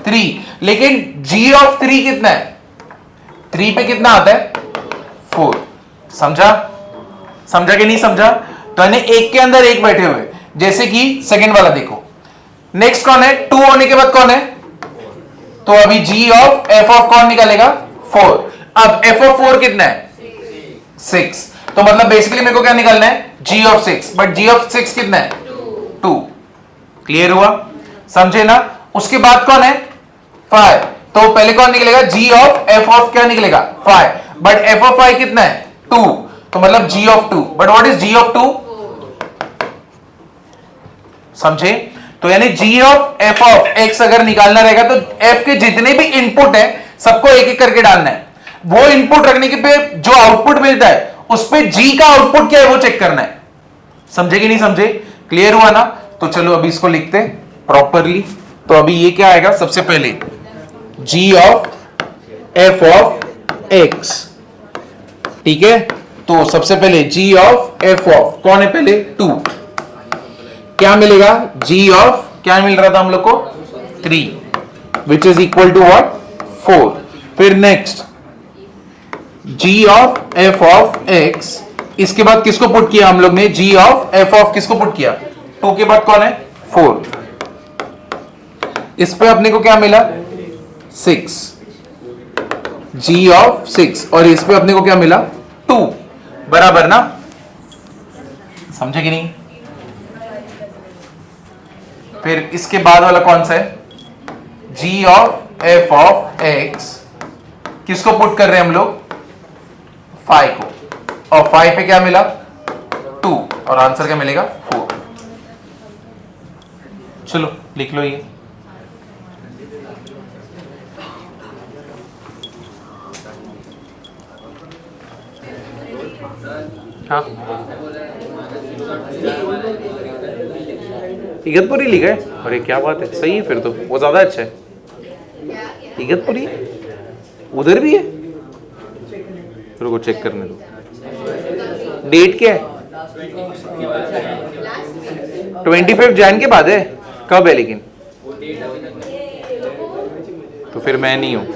3। लेकिन g ऑफ 3 कितना है? 3 पे कितना आता है? 4। समझा? समझा कि नहीं समझा? तो यानी एक के अंदर एक बैठे हुए। जैसे कि सेकंड वाला देखो, नेक्स्ट कौन है? 2 होने के बाद कौन है? तो अभी g ऑफ f ऑफ कौन निकालेगा? 4। अब f ऑफ 4 कितना है? 6, तो मतलब बेसिकली मेरे को क्या निकालना है? g of 6, but g of 6 कितना है? 2। क्लियर हुआ? समझे ना? उसके बाद कौन है? 5, तो पहले कौन निकलेगा? g ऑफ f ऑफ क्या निकलेगा? 5, बट f ऑफ 5 कितना है? 2, तो मतलब g of 2, but what is g of 2? समझे? तो यानी g of f of x अगर निकालना रहेगा तो f के जितने भी इनपुट है सबको एक एक करके डालना है। वो इनपुट रखने के पे जो आउटपुट मिलता है उस पे g का आउटपुट क्या है वो चेक करना है। समझे कि नहीं समझे? क्लियर हुआ ना? तो चलो अभी इसको लिखते प्रॉपरली। तो अभी ये क्या आएगा? सबसे पहले g of f of x। ठीक है, तो सबसे पहले g ऑफ f ऑफ कौन है? पहले 2, क्या मिलेगा? g ऑफ क्या मिल रहा था हम लोग को? 3, which is equal to what? 4। फिर next g of f of x, इसके बाद किसको पुट किया हम लोग ने? g ऑफ f ऑफ किसको पुट किया? 2 के बाद कौन है? 4। इस पे अपने को क्या मिला? 6, g ऑफ 6, और इस पे अपने को क्या मिला? 2। बराबर ना? समझे कि नहीं? फिर इसके बाद वाला कौन सा है? g of f of x, किसको पुट कर रहे हैं हम लोग? 5 को, और 5 पे क्या मिला? 2, और आंसर क्या मिलेगा? 4। चलो लिख लो ये। हाँ इगतपुरी लिखा है, अरे क्या बात है, सही है फिर तो, वो ज्यादा अच्छा है। इगतपुरी उधर भी है, रुको चेक करने दो। डेट क्या है? 25 जैन के बाद है, कब है लेकिन? तो फिर मैं नहीं हूँ।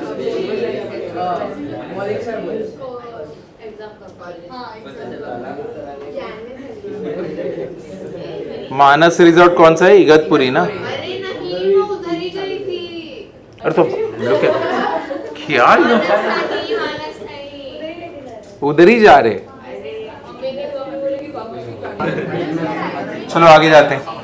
मानस रिजॉर्ट कौन सा है? इगतपुरी ना? अरे नहीं, वो उधर ही गई थी। अरे तो लोग क्या मानस नहीं। उधर ही जा रहे। चलो आगे जाते हैं।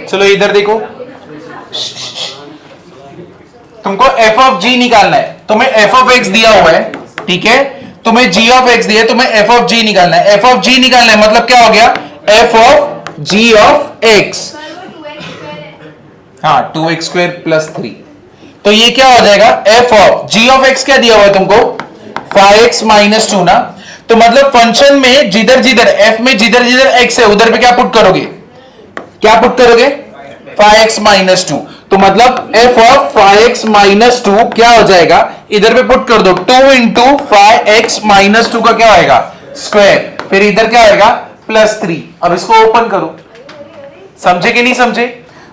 चलो इधर देखो, तुमको f ऑफ g निकालना है। तुम्हें f ऑफ x दिया हुआ है, ठीक है, तुम्हें g ऑफ x दिया है, तुम्हें f ऑफ g निकालना है। f ऑफ g निकालना है मतलब क्या हो गया? f of g of x, हाँ 2x स्क्वायर प्लस 3। तो ये क्या हो जाएगा? f of g of x क्या दिया हुआ है तुमको? 5x माइनस 2 ना। तो मतलब फंक्शन में जिधर जिधर f में जिधर जिधर x है उधर पे क्या पुट करोगे? क्या पुट करोगे? 5x minus 2। तो मतलब f ऑफ 5x माइनस 2 क्या हो जाएगा? इधर पे पुट कर दो, 2 इंटू 5x माइनस 2 का क्या होएगा? स्क्वायर, फिर इधर क्या होएगा? प्लस 3। अब इसको ओपन करो। समझे कि नहीं समझे?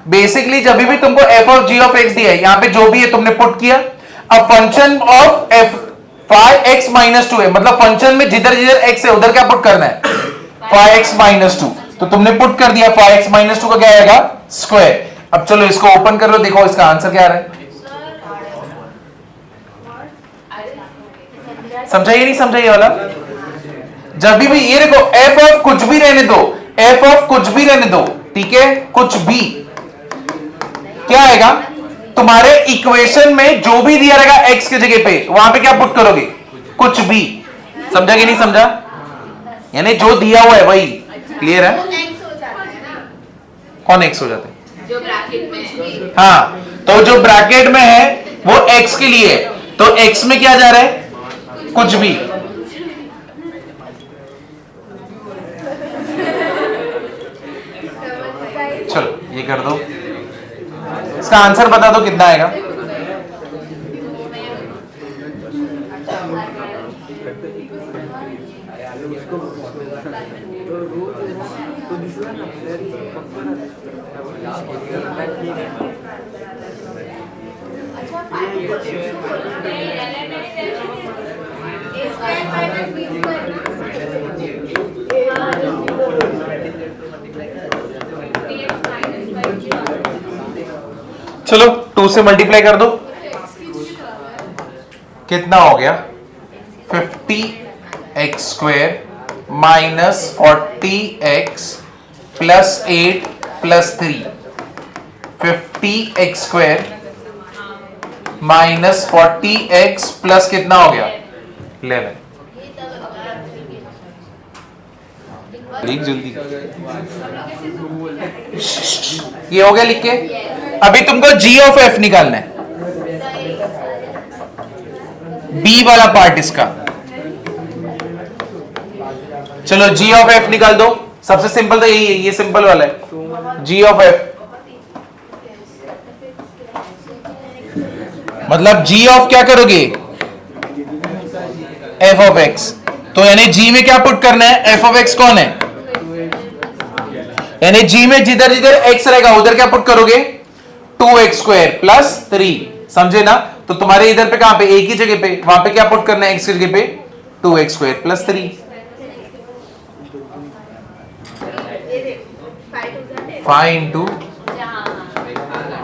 बेसिकली जब भी तुमको f of g of x दिया है, यहां पे जो भी है तुमने पुट किया। अब function of f 5x minus 2 है, मतलब फंक्शन में जिधर जिधर x है उधर क्या पुट करना है? 5x minus 2। तो तुमने पुट कर दिया, 5x माइनस 2 का क्या आएगा? स्क्वायर। अब चलो इसको ओपन कर लो, देखो इसका आंसर क्या आ रहा है। समझा ये नहीं समझा ये वाला? जब भी ये देखो, f ऑफ कुछ भी रहने दो, f ऑफ कुछ भी रहने दो, ठीक है, कुछ भी क्या आएगा तुम्हारे इक्वेशन में? जो भी दिया रहेगा x की जगह पे, वहां पे क्या पुट करोगे? कुछ भी। समझा कि नहीं समझा? यानी जो दिया हुआ है वही। क्लियर है? कौन x हो जाते हैं? जो ब्रैकेट में है। हाँ, तो जो ब्रैकेट में है वो x के लिए है, तो x में क्या जा रहा है? कुछ भी। चलो ये कर दो, इसका आंसर बता दो कितना आएगा। चलो 2 से मल्टीप्लाई कर दो, कितना हो गया? 50x square minus 40x plus 8 plus 3। 50x square minus 40x plus कितना हो गया? 11। लिख जल्दी, ये हो गया लिख के। अभी तुमको g ऑफ f निकालना है, b वाला पार्ट इसका। चलो g ऑफ f निकाल दो, सबसे सिंपल तो यही है, ये सिंपल वाला है। g ऑफ f मतलब g ऑफ क्या करोगे? f of x। तो यानी g में क्या पुट करना है? f ऑफ x कौन है? यानी g में जिधर जिधर x रहेगा उधर क्या पुट करोगे? 2x square plus 3। समझे ना? तो तुम्हारे इधर पे कहां पे? एक ही जगह पे, वहां पे क्या पुट करना है? x की जगह पे 2x square plus 3। 5 into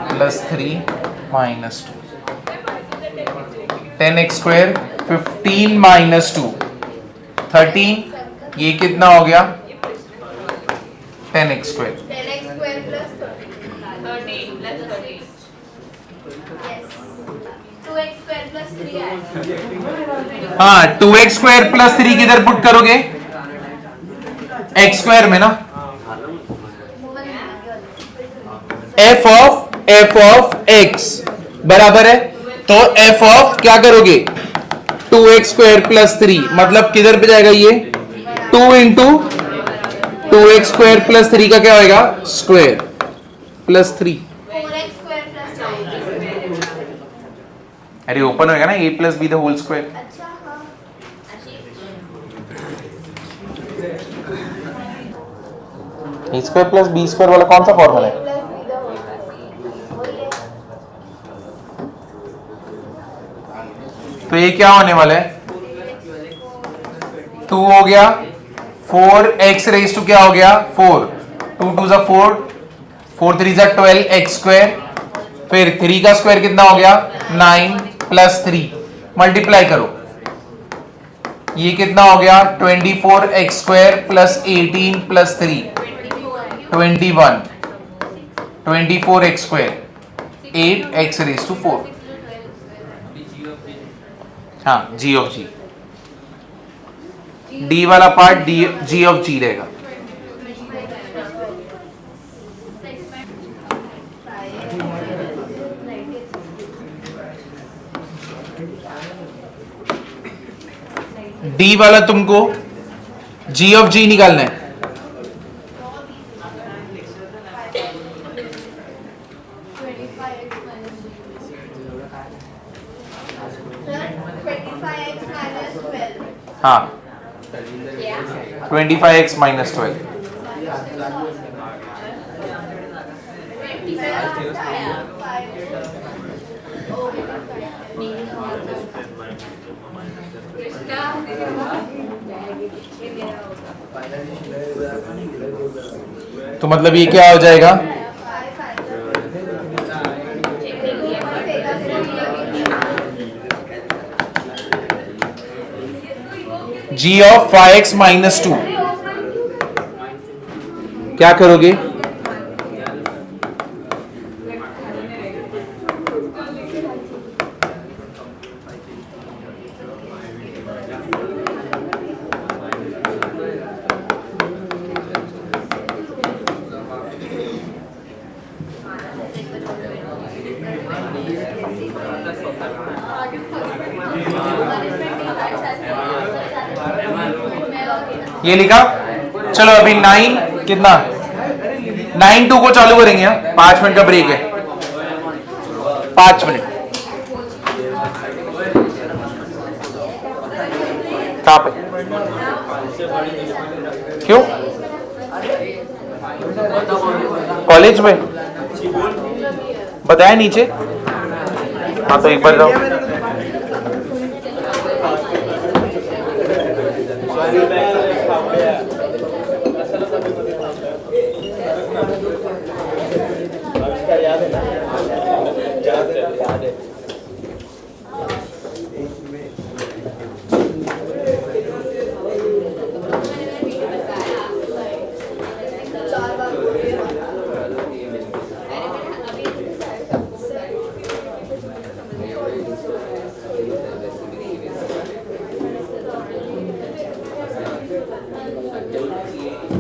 plus 3 minus 2। 10x square 15 minus 2 13, ये कितना हो गया 10x square 10x square plus 13 plus 13 yes 2x square plus 3 आएगा हाँ 2x स्क्वायर प्लस 3 किधर पुट करोगे x स्क्वायर में ना f ऑफ x बराबर है तो f ऑफ क्या करोगे 2x स्क्वायर प्लस 3 मतलब किधर पे जाएगा ये 2 इंटू 2x स्क्वायर प्लस 3 का क्या होएगा square plus 3 4x square plus 9 अरे ओपन होएगा ना a plus b the whole square अच्छा हाँ a square plus b square वाला कौन सा फॉर्मूला है plus b the whole square वही है तो ये क्या होने वाला है 2 हो गया 4x रेज टू क्या हो गया 4 2 2 जा 4 4 3 जा 12 x स्क्वायर फिर 3 का स्क्वायर कितना हो गया 9 प्लस 3 मल्टीप्लाई करो ये कितना हो गया 24x square plus 18 plus 3 21 24x square 8x raise to 4 हाँ g ऑफ g d वाला पार्ट g ऑफ g रहेगा d वाला तुमको g ऑफ g निकालना है 25x minus 12 हाँ क्या 25x माइनस 12 तो मतलब ये क्या हो जाएगा g ऑफ 5x माइनस 2 क्या करोगे ये लिखा चलो अभी 9 कितना 9 2 को चालू करेंगे 5 मिनट का ब्रेक है 5 मिनट कहाँ पे क्यों कॉलेज में बताया नीचे हाँ तो एक बार जाओ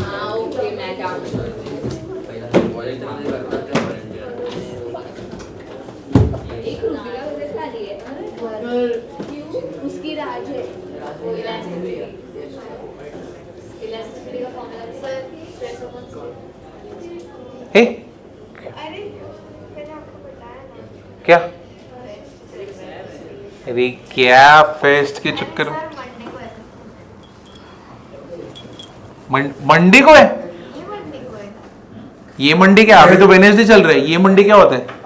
हाँ ओके मैं जानती हूँ एक रुपये का उधर खाली है क्यों उसकी राज है वो इलास्टिसिटी का फॉर्मूला सर स्ट्रेस अपॉन हे अरे मैंने आपको बताया ना क्या अरे क्या फेस्ट के चक्कर में मंडी को है ये मंडी क्या अभी तो वेडनेसडे चल रहा है ये मंडी क्या होता है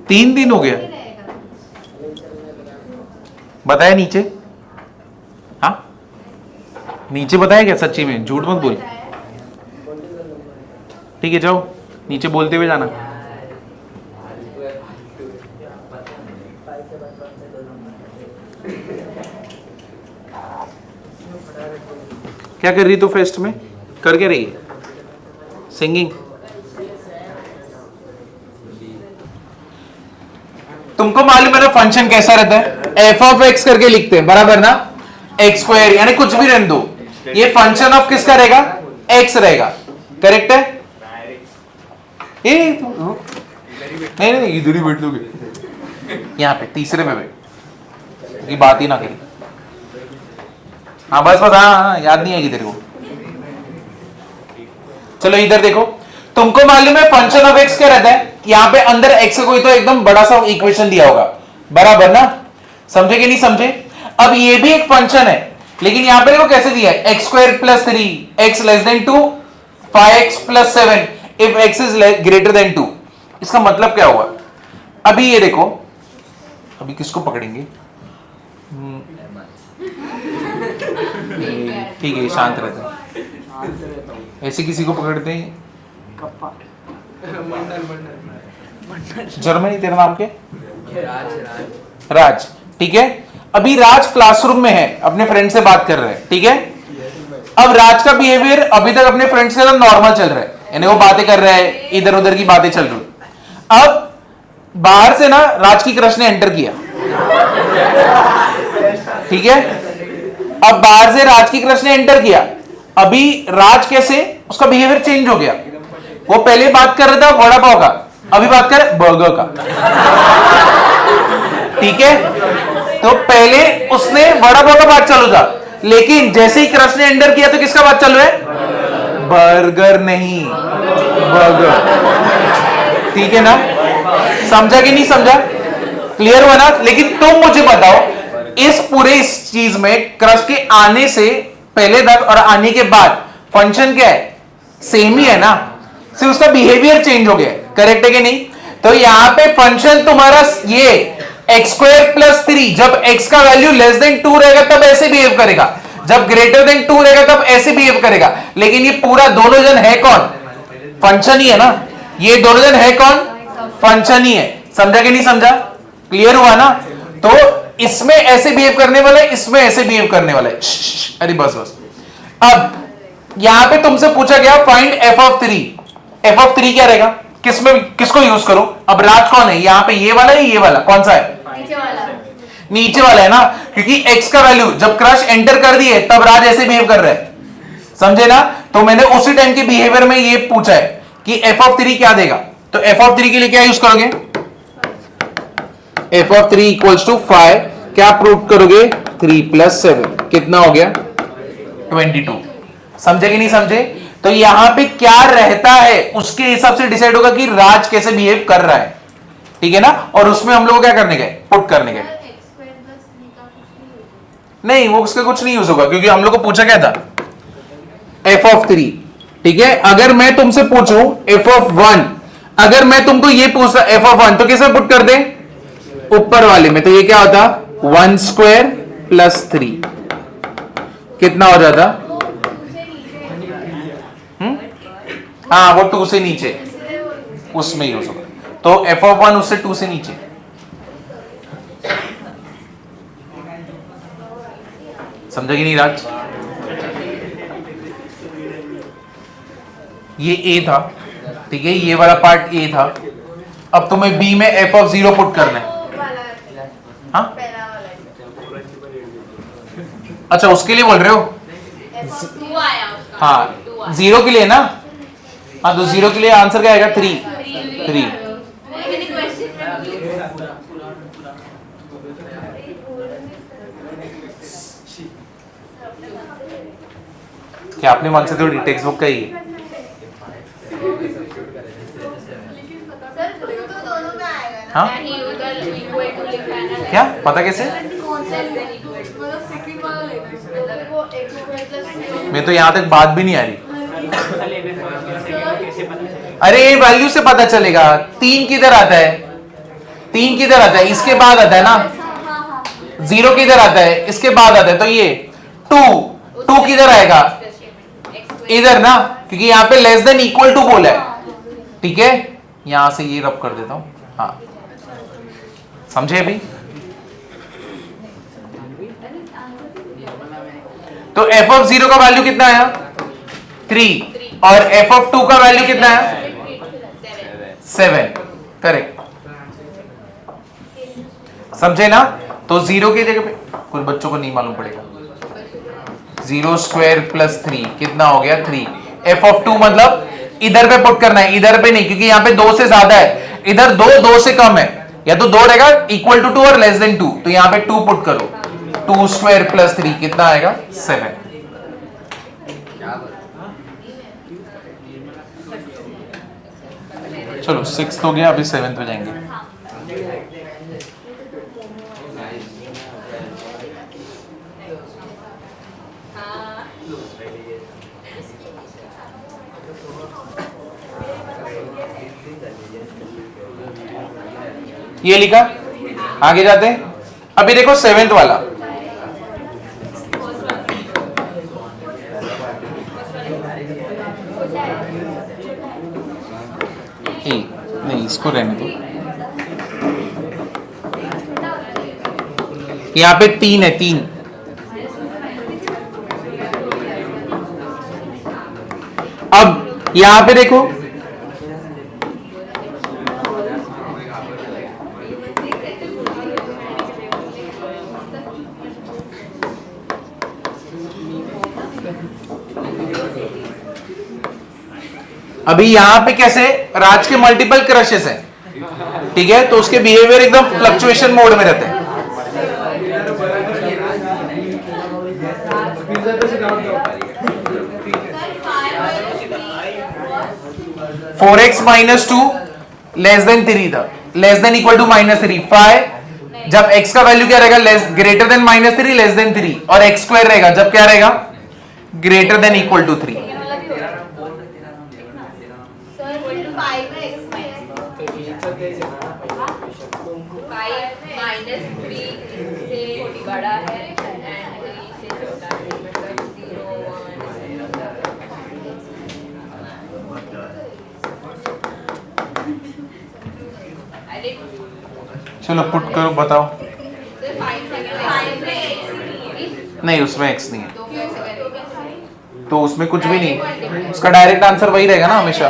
3 दिन हो गया बताया नीचे हाँ नीचे बताया क्या सच्ची में झूठ मत बोल ठीक है जाओ नीचे बोलते हुए जाना क्या कर रही तू फेस्ट में? कर क्या रही है? सिंगिंग। तुमको मालूम है ना फंक्शन कैसा रहता है? एफ ऑफ एक्स करके लिखते हैं, बराबर ना? एक्स स्क्वायर यानी कुछ भी रहने दो, ये फंक्शन ऑफ किसका रहेगा? एक्स रहेगा, करेक्ट है? नहीं नहीं इधर ही बैठ लोगे, यहाँ पे तीसरे में बैठ, ये बात ही ना करी। हाँ बस बस, हाँ याद नहीं आएगी तेरे को। चलो इधर देखो, तुमको मालूम है फंक्शन ऑफ एक्स क्या रहता है? यहाँ पे अंदर एक्स का कोई तो एकदम बड़ा सा इक्वेशन दिया होगा, बराबर ना? समझे कि नहीं समझे? अब ये भी एक फंक्शन है, लेकिन यहाँ पे देखो कैसे दिया है, x square plus 3 x less than 2 5x plus 7 if x is greater than 2। इसका मतलब क्या हुआ? अभी ये देखो, अभी किसको पकड़ेंगे? ठीक है शांत रहता है, ऐसे किसी को पकड़ते हैं? जर्मनी, तेरा नाम क्या? राज। ठीक है, अभी राज क्लासरूम में है, अपने फ्रेंड से बात कर रहे हैं, ठीक है? अब राज का बिहेवियर अभी तक अपने फ्रेंड्स के साथ नॉर्मल चल रहा है, यानी वो बातें कर रहे हैं, इधर उधर की बातें चल रही। अब बाहर से ना राज की क्रश ने एंटर किया, ठीक है? अब बाहर से राज की क्रश ने एंटर किया, अभी राज कैसे, उसका बिहेवियर चेंज हो गया। वो पहले बात कर रहा था वड़ा पाव का, अभी बात कर बर्गर का, ठीक है? तो पहले उसने वड़ा पाव का बात चालू था, लेकिन जैसे ही क्रश ने एंटर किया तो किसका बात चालू है? बर्गर नहीं, बर्गर। ठीक है ना? समझा कि नहीं समझा? क्लियर हुआ ना? लेकिन तुम मुझे बताओ, इस पूरे इस चीज में क्रश के आने से पहले तक और आने के बाद फंक्शन क्या है? सेम ही है ना, सिर्फ उसका बिहेवियर चेंज हो गया, करेक्ट है कि नहीं? तो यहां पे फंक्शन तुम्हारा ये एक्स स्क्वायर प्लस 3, जब x का वैल्यू लेस देन 2 रहेगा तब ऐसे बिहेव करेगा, जब ग्रेटर देन 2 रहेगा तब ऐसे बिहेव करेगा। लेकिन ये पूरा दोनों जन है कौन? फंक्शन ही है ना, ये दोनों जन है कौन? फंक्शन ही है। समझा कि नहीं समझा? क्लियर हुआ ना? तो इसमें ऐसे बिहेव करने वाला है, इसमें ऐसे बिहेव करने वाला है। अरे बस बस। अब यहां पे तुमसे पूछा गया find F of 3, F of 3 क्या रहेगा? किसमें किसको यूज करो? अब राज कौन है यहां पे? ये वाला है, ये वाला कौन सा है? नीचे वाला है ना, क्योंकि x का वैल्यू जब क्रश एंटर कर दिए तब राज ऐसे बिहेव कर रहा है, समझे ना? तो मैंने उसी टाइम के बिहेवियर में ये पूछा है कि f ऑफ 3 क्या देगा, तो f ऑफ 3 के लिए क्या यूज करोगे? f ऑफ 3 इक्वल्स टू 5, क्या प्रूव करोगे? 3 प्लस 7 कितना हो गया? 22। समझे कि नहीं समझे? तो यहां पे क्या रहता है उसके हिसाब से डिसाइड होगा कि राज कैसे बिहेव कर रहा है, ठीक है ना? और उसमें हम लोग क्या करने गए? पुट करने गए। नहीं, वो उसका कुछ नहीं यूज होगा, क्योंकि हम लोग को पूछा क्या था? f ऑफ 3, ठीक है? अगर मैं तुमसे पूछूं f ऑफ 1, अगर मैं तुमको ये पूछता f ऑफ 1 तो किसमें पुट कर दे? ऊपर वाले में। तो ये क्या होता? 1 स्क्वायर प्लस 3 कितना हो जाता? हाँ, वो 2 से नीचे, उसमें यूज होगा। तो f ऑफ 1 उससे 2 से नीचे। समझा कि नहीं राज? ये a था, ठीक है? ये वाला पार्ट a था। अब तुम्हें b में f ऑफ 0 पुट करना है। हाँ, अच्छा उसके लिए बोल रहे हो? हाँ, 0 के लिए ना? हाँ, तो 0 के लिए आंसर क्या आएगा? 3। क्या आपने मान से थोड़ी टेक्स्ट बुक का ही है? हाँ, क्या पता कैसे? मैं तो यहाँ तक बात भी नहीं आ रही। अरे वैल्यू से पता चलेगा। 3 किधर आता है? 3 किधर आता है? इसके बाद आता है ना। 0 किधर आता है? इसके बाद आता है। तो ये 2 किधर आएगा? इधर ना, क्योंकि यहाँ पे लेस देन इक्वल टू बोला है, ठीक है? यहां से ये रब कर देता हूं। हाँ, समझे अभी? तो एफ ऑफ 0 का वैल्यू कितना आया 3 और एफ ऑफ 2 का वैल्यू कितना आया 7। करेक्ट, समझे ना। तो 0 की जगह पे कुछ बच्चों को नहीं मालूम पड़ेगा 0 स्क्वायर प्लस 3 कितना हो गया 3। एफ ऑफ 2 मतलब इधर पे पुट करना है, इधर पे नहीं, क्योंकि यहां पे 2 से ज्यादा है, इधर 2 से कम है, या तो 2 रहेगा इक्वल टू 2 और लेस देन 2, तो यहां पे 2 पुट करो। 2 स्क्वायर प्लस 3 कितना आएगा 7। चलो 6 हो गया, अभी 7th पे जाएंगे। ये लिखा, आगे जाते हैं। अभी देखो 7th वाला, नहीं इसको रहने दो। यहां पे 3 है, 3। अब यहां पे देखो अभी यहां पे कैसे राज के मल्टीपल क्रशेस हैं, ठीक है, तो उसके बिहेवियर एकदम फ्लक्चुएशन मोड में रहते हैं। 4x माइनस 2 लेस देन 3 था, less than equal to minus 3। 5 जब x का वैल्यू क्या रहेगा less greater than minus 3 less than 3, और x स्क्वायर रहेगा जब क्या रहेगा ग्रेटर देन इक्वल टू 3। बड़ा है एंड 3 से छोटा है, मतलब 0 1। चलो पुट करो, बताओ। नहीं उसमें x नहीं है, तो उसमें कुछ भी नहीं, उसका डायरेक्ट आंसर वही रहेगा ना हमेशा।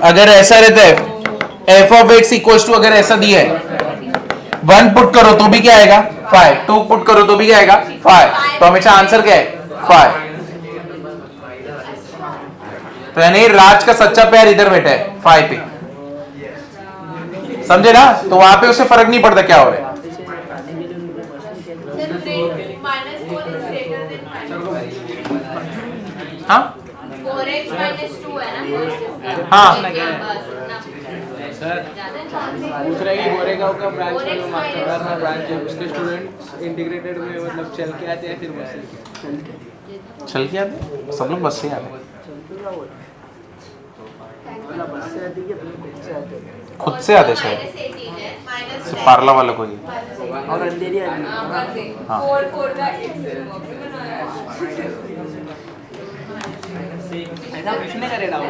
अगर ऐसा रहता है f of x equals to, अगर ऐसा दिया है 1 पुट करो तो भी क्या आएगा 5, 2 पुट करो तो भी क्या आएगा 5, तो हमेशा आंसर क्या है 5। तो यानी राज का सच्चा प्यार इधर बैठा है 5 पे, समझे ना। तो वहां पे उसे फर्क नहीं पड़ता क्या हो रहा है। हाँ 4x minus 2 है ना, हाँ सर पूछ रहे कि गोरेगांव का ब्रांच में मास्टर का ब्रांच है, उसके स्टूडेंट्स इंटीग्रेटेड में मतलब चल के आते हैं फिर बस चल के आते, सब लोग बस से आते, खुद से आते शायद, सिर्फ पार्ला वालों को ही। और अंधेरी हाँ 4 4 का x ऐसा कुछ नहीं करेगा वो।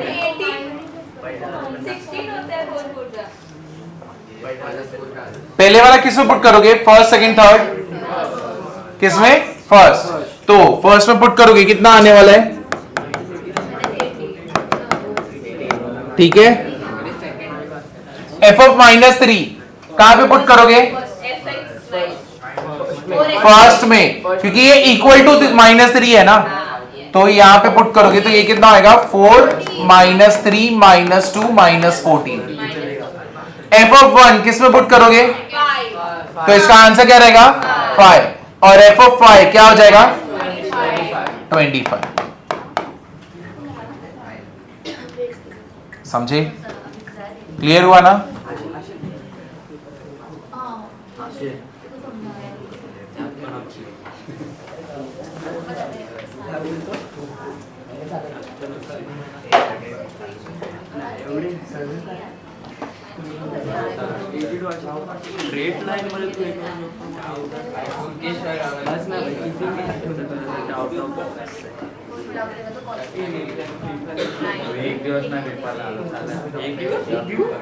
16 होता है 4 4 का। पहले वाला किसमें पुट करोगे, फर्स्ट सेकंड थर्ड, किसमें फर्स्ट, तो फर्स्ट में पुट करोगे कितना आने वाला है, ठीक है। एफ ऑफ माइनस 3 कहां पे पुट करोगे फर्स्ट में, क्योंकि ये इक्वल टू माइनस 3 है ना, तो यहां पे पुट करोगे तो ये कितना होगा 4 minus 3 minus 2 minus 14। F of 1 किस में पुट करोगे, तो इसका आंसर क्या रहेगा 5, और एफ ऑफ 5 क्या हो जाएगा 25। समझे, क्लियर हुआ ना। रेट लाइन मध्ये तू बस ना एक दिवस ना पेपर आलो एक दिवस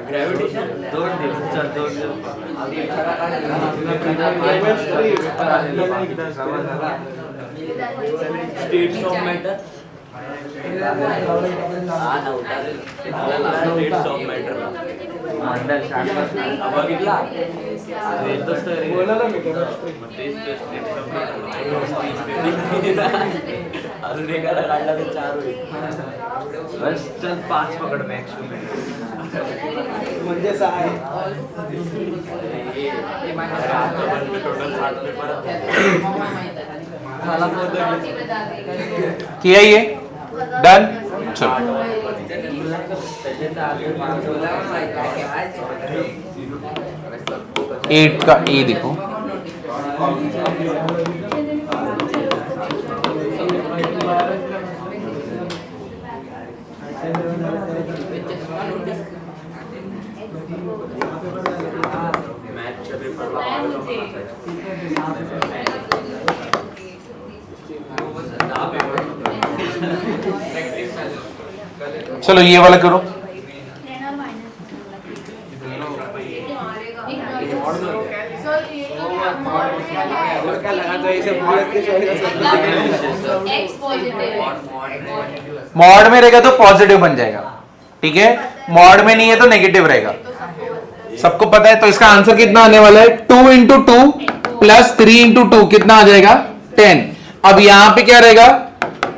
ग्रेविटेशन 2 दिवस 2 दिवस States of matter. States of matter. बघितला बोला ना मी chemistry. अजून एकाला काढला तर 4 होईल. बस चल 5 पकड मॅक्स म्हणजे 6 आहे. टोटल 7 पेपर मला किया ये डन चलो 8 का ए देखो मॅथ्सच्या पेपरला चलो ये वाला करो क्या लगा तो ऐसे बहुत के एक्स पॉजिटिव मॉड में रहेगा तो पॉजिटिव बन जाएगा, ठीक है। मॉड में नहीं है तो नेगेटिव रहेगा, सबको पता है। तो इसका आंसर कितना आने वाला है 2 इंटू 2 प्लस 3 इंटू 2 कितना आ जाएगा 10। अब यहां पे क्या रहेगा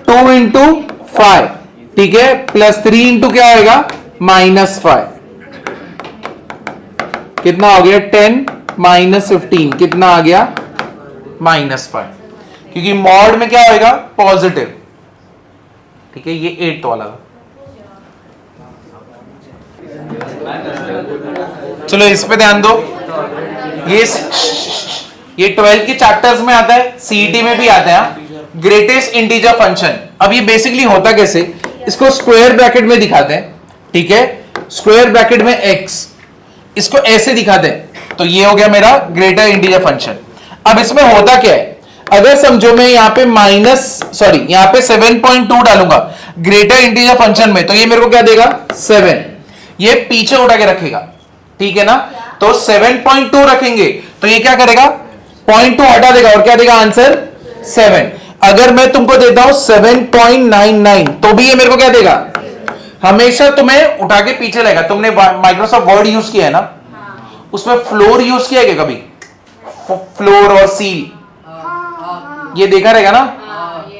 2 इंटू 5, ठीक है, प्लस 3 इंटू क्या आएगा -5 कितना हो गया 10 -15 कितना आ गया -5, क्योंकि मॉड में क्या होएगा पॉजिटिव, ठीक है। ये 8 वाला चलो इस पे ध्यान दो। ये 12 के चैप्टर्स में आता है, सीईटी में भी आता है, ग्रेटेस्ट इंटीजर फंक्शन। अब ये बेसिकली होता कैसे, इसको स्क्वायर ब्रैकेट में दिखाते हैं, ठीक है, स्क्वायर ब्रैकेट में x, इसको ऐसे दिखाते हैं, तो ये हो गया मेरा ग्रेटर इंटीजर फंक्शन। अब इसमें होता क्या है, अगर समझो मैं यहाँ पे यहाँ पे 7.2 डालूंगा ग्रेटर इंटीजर फंक्शन में, तो ये मेरे को क्या देगा 7, ये पीछे उठा के रखेगा, ठीक है ना। तो 7.2 रखेंगे तो ये क्या करेगा 0.2 हटा देगा और क्या देगा आंसर 7। अगर मैं तुमको देता हूं 7.99 तो भी ये मेरे को क्या देगा, हमेशा तुम्हें उठा के पीछे लगेगा। तुमने माइक्रोसॉफ्ट वर्ड यूज किया है ना, उसमें फ्लोर यूज किया है क्या कभी, फ्लोर और सील, ये देखा रहेगा ना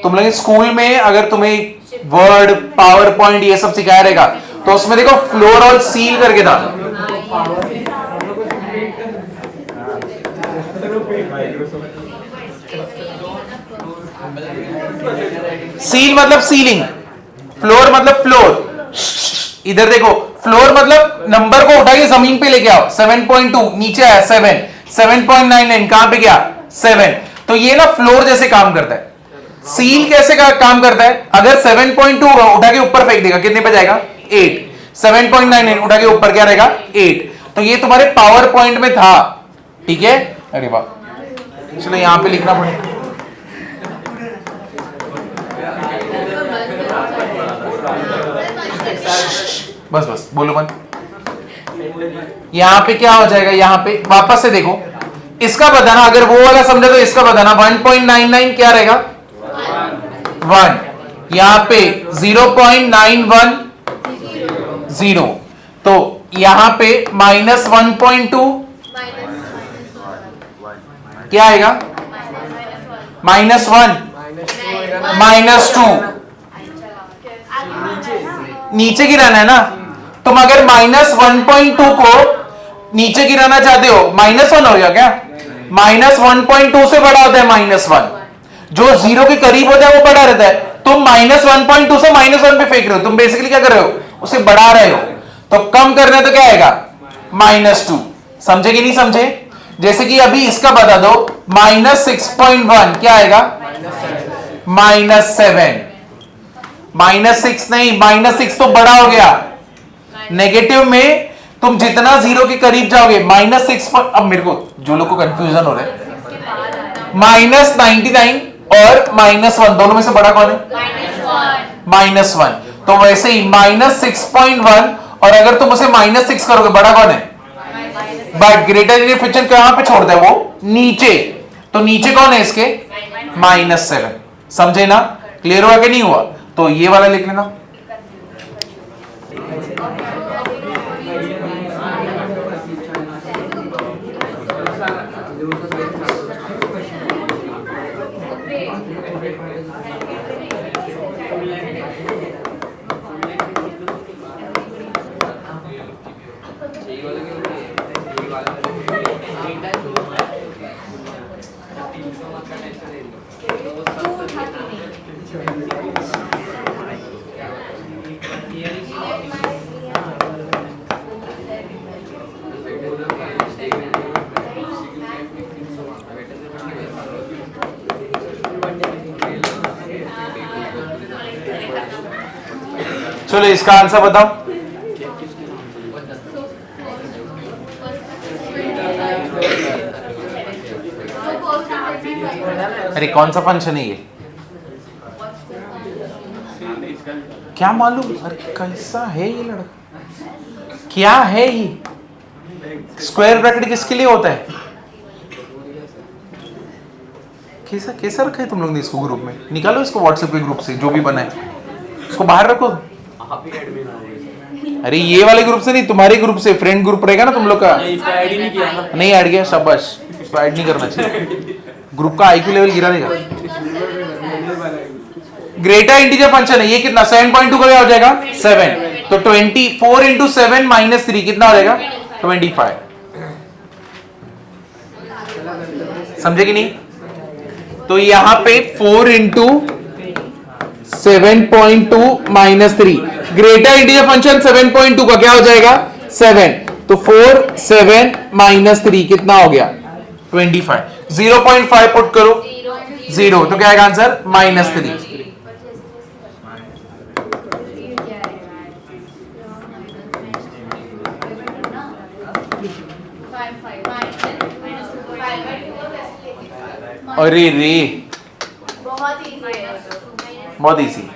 तुम लोग स्कूल में। अगर तुम्हें वर्ड पावर पॉइंट ये सब सिखाया रहेगा तो उसमें देखो फ्लोर और सील करके था। सील मतलब सीलिंग, फ्लोर मतलब फ्लोर। इधर देखो फ्लोर मतलब नंबर को उठा के जमीन पे लेके आओ, 7.2 नीचे आया 7, 7.99 कहां पे गया 7। तो ये ना फ्लोर जैसे काम करता है। सील कैसे काम करता है, अगर 7.2 उठा के ऊपर फेंक देगा कितने पे जाएगा 8, 7.99 उठा के ऊपर क्या रहेगा 8। तो ये तुम्हारे पावर पॉइंट में था, ठीक है। अरे वाह, चलो यहां पे लिखना पड़ेगा। बस बोलो मत। यहां पे क्या हो जाएगा, यहां पे वापस से देखो, इसका बताना, अगर वो वाला समझे तो इसका बताना। 1.99 क्या रहेगा 1, यहां पे 0.910, तो यहां पे -1.2 क्या आएगा -1 -2, नीचे गिराना है ना। तुम अगर -1.2 को नीचे गिराना चाहते हो, -1 हो गया क्या, -1.2 से बड़ा होता है -1, जो 0 के करीब होता है वो बड़ा रहता है। तुम -1.2 से -1 पे फेंक रहे हो, तुम बेसिकली क्या कर रहे हो उसे बढ़ा रहे हो। तो कम करना तो क्या आएगा -2, समझे कि नहीं समझे। जैसे कि अभी इसका बता दो -6.1 क्या आएगा -7, -6 नहीं, -6 तो बड़ा हो गया। नेगेटिव में तुम जितना 0 के करीब जाओगे -6 पर, अब मेरे को जो लोग को कंफ्यूजन हो रहा है, -99 और -1 दोनों में से बड़ा कौन है -1। तो वैसे ही -6.1 और अगर तुम उसे -6 करोगे बड़ा कौन है, बट ग्रेटर इंटीजर फंक्शन कहां पे छोड़ता है वो नीचे, तो नीचे कौन है इसके -7, समझे ना? क्लियर हुआ कि नहीं हुआ? तो ये वाला लिख लेना। चलो इसका आंसर बताओ। अरे कौन सा फंक्शन है ये? क्या मालूम? अरे कैसा है ये लड़का? क्या है ये? स्क्वायर ब्रैकेट किसके लिए होता है? कैसा कैसा रखा है तुम लोग ने इसको ग्रुप में? निकालो इसको व्हाट्सएप के ग्रुप से, जो भी बना है उसको बाहर रखो। आप ही एडमिन हो। अरे ये वाले ग्रुप से नहीं, तुम्हारे ग्रुप से, फ्रेंड ग्रुप रहेगा ना तुम लोग का। इसका ऐड ही नहीं किया ना। नहीं ऐड किया, शाबाश। इसको ऐड नहीं करना चाहिए, ग्रुप का आईक्यू लेवल गिरा देगा। ग्रेटर इंटीजर फंक्शन है ये, कितना 7.2 का क्या हो जाएगा? 7। तो 24 इंटू 7 माइनस 3 कितना हो जाएगा? 25। समझे कि नहीं? तो यहां पे 4 into 7.2 minus 3, greater integer function 7.2 का क्या हो जाएगा? 7। तो 4 7 माइनस 3 कितना हो गया? 25। 0.5 पुट करो, 0, तो क्या आएगा आंसर? -3। अरे रे, बहुत इजी है। बहुत इजी।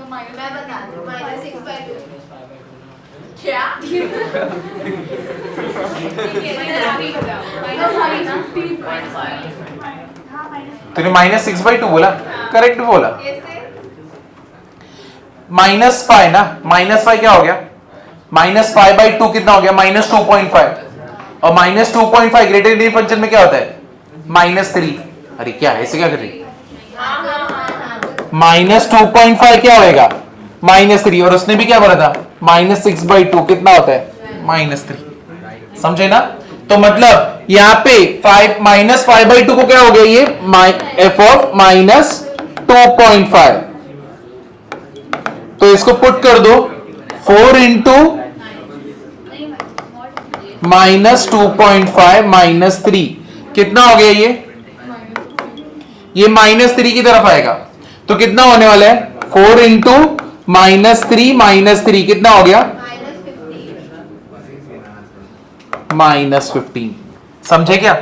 मैं बता दूं, -6/2 क्या? तूने -6/2 बोला, करेक्ट बोला। -5 ना, -5 क्या हो गया? -5/2 कितना हो गया? -2.5। और -2.5 ग्रेटर इंटीजर फंक्शन में क्या होता है? -3। अरे क्या है, ऐसे क्या कर रही? -2.5 क्या होएगा? -3। और उसने भी क्या बोला था? -6/2 कितना होता है? -3। समझे ना? तो मतलब यहां पे -5/2 को क्या हो गया? ये f ऑफ -2.5। तो इसको पुट कर दो, 4 इंटू -2.5 -3 कितना हो गया? ये -3 की तरफ आएगा, तो कितना होने वाला है? 4 इंटू -3 कितना हो गया? -15। समझे क्या?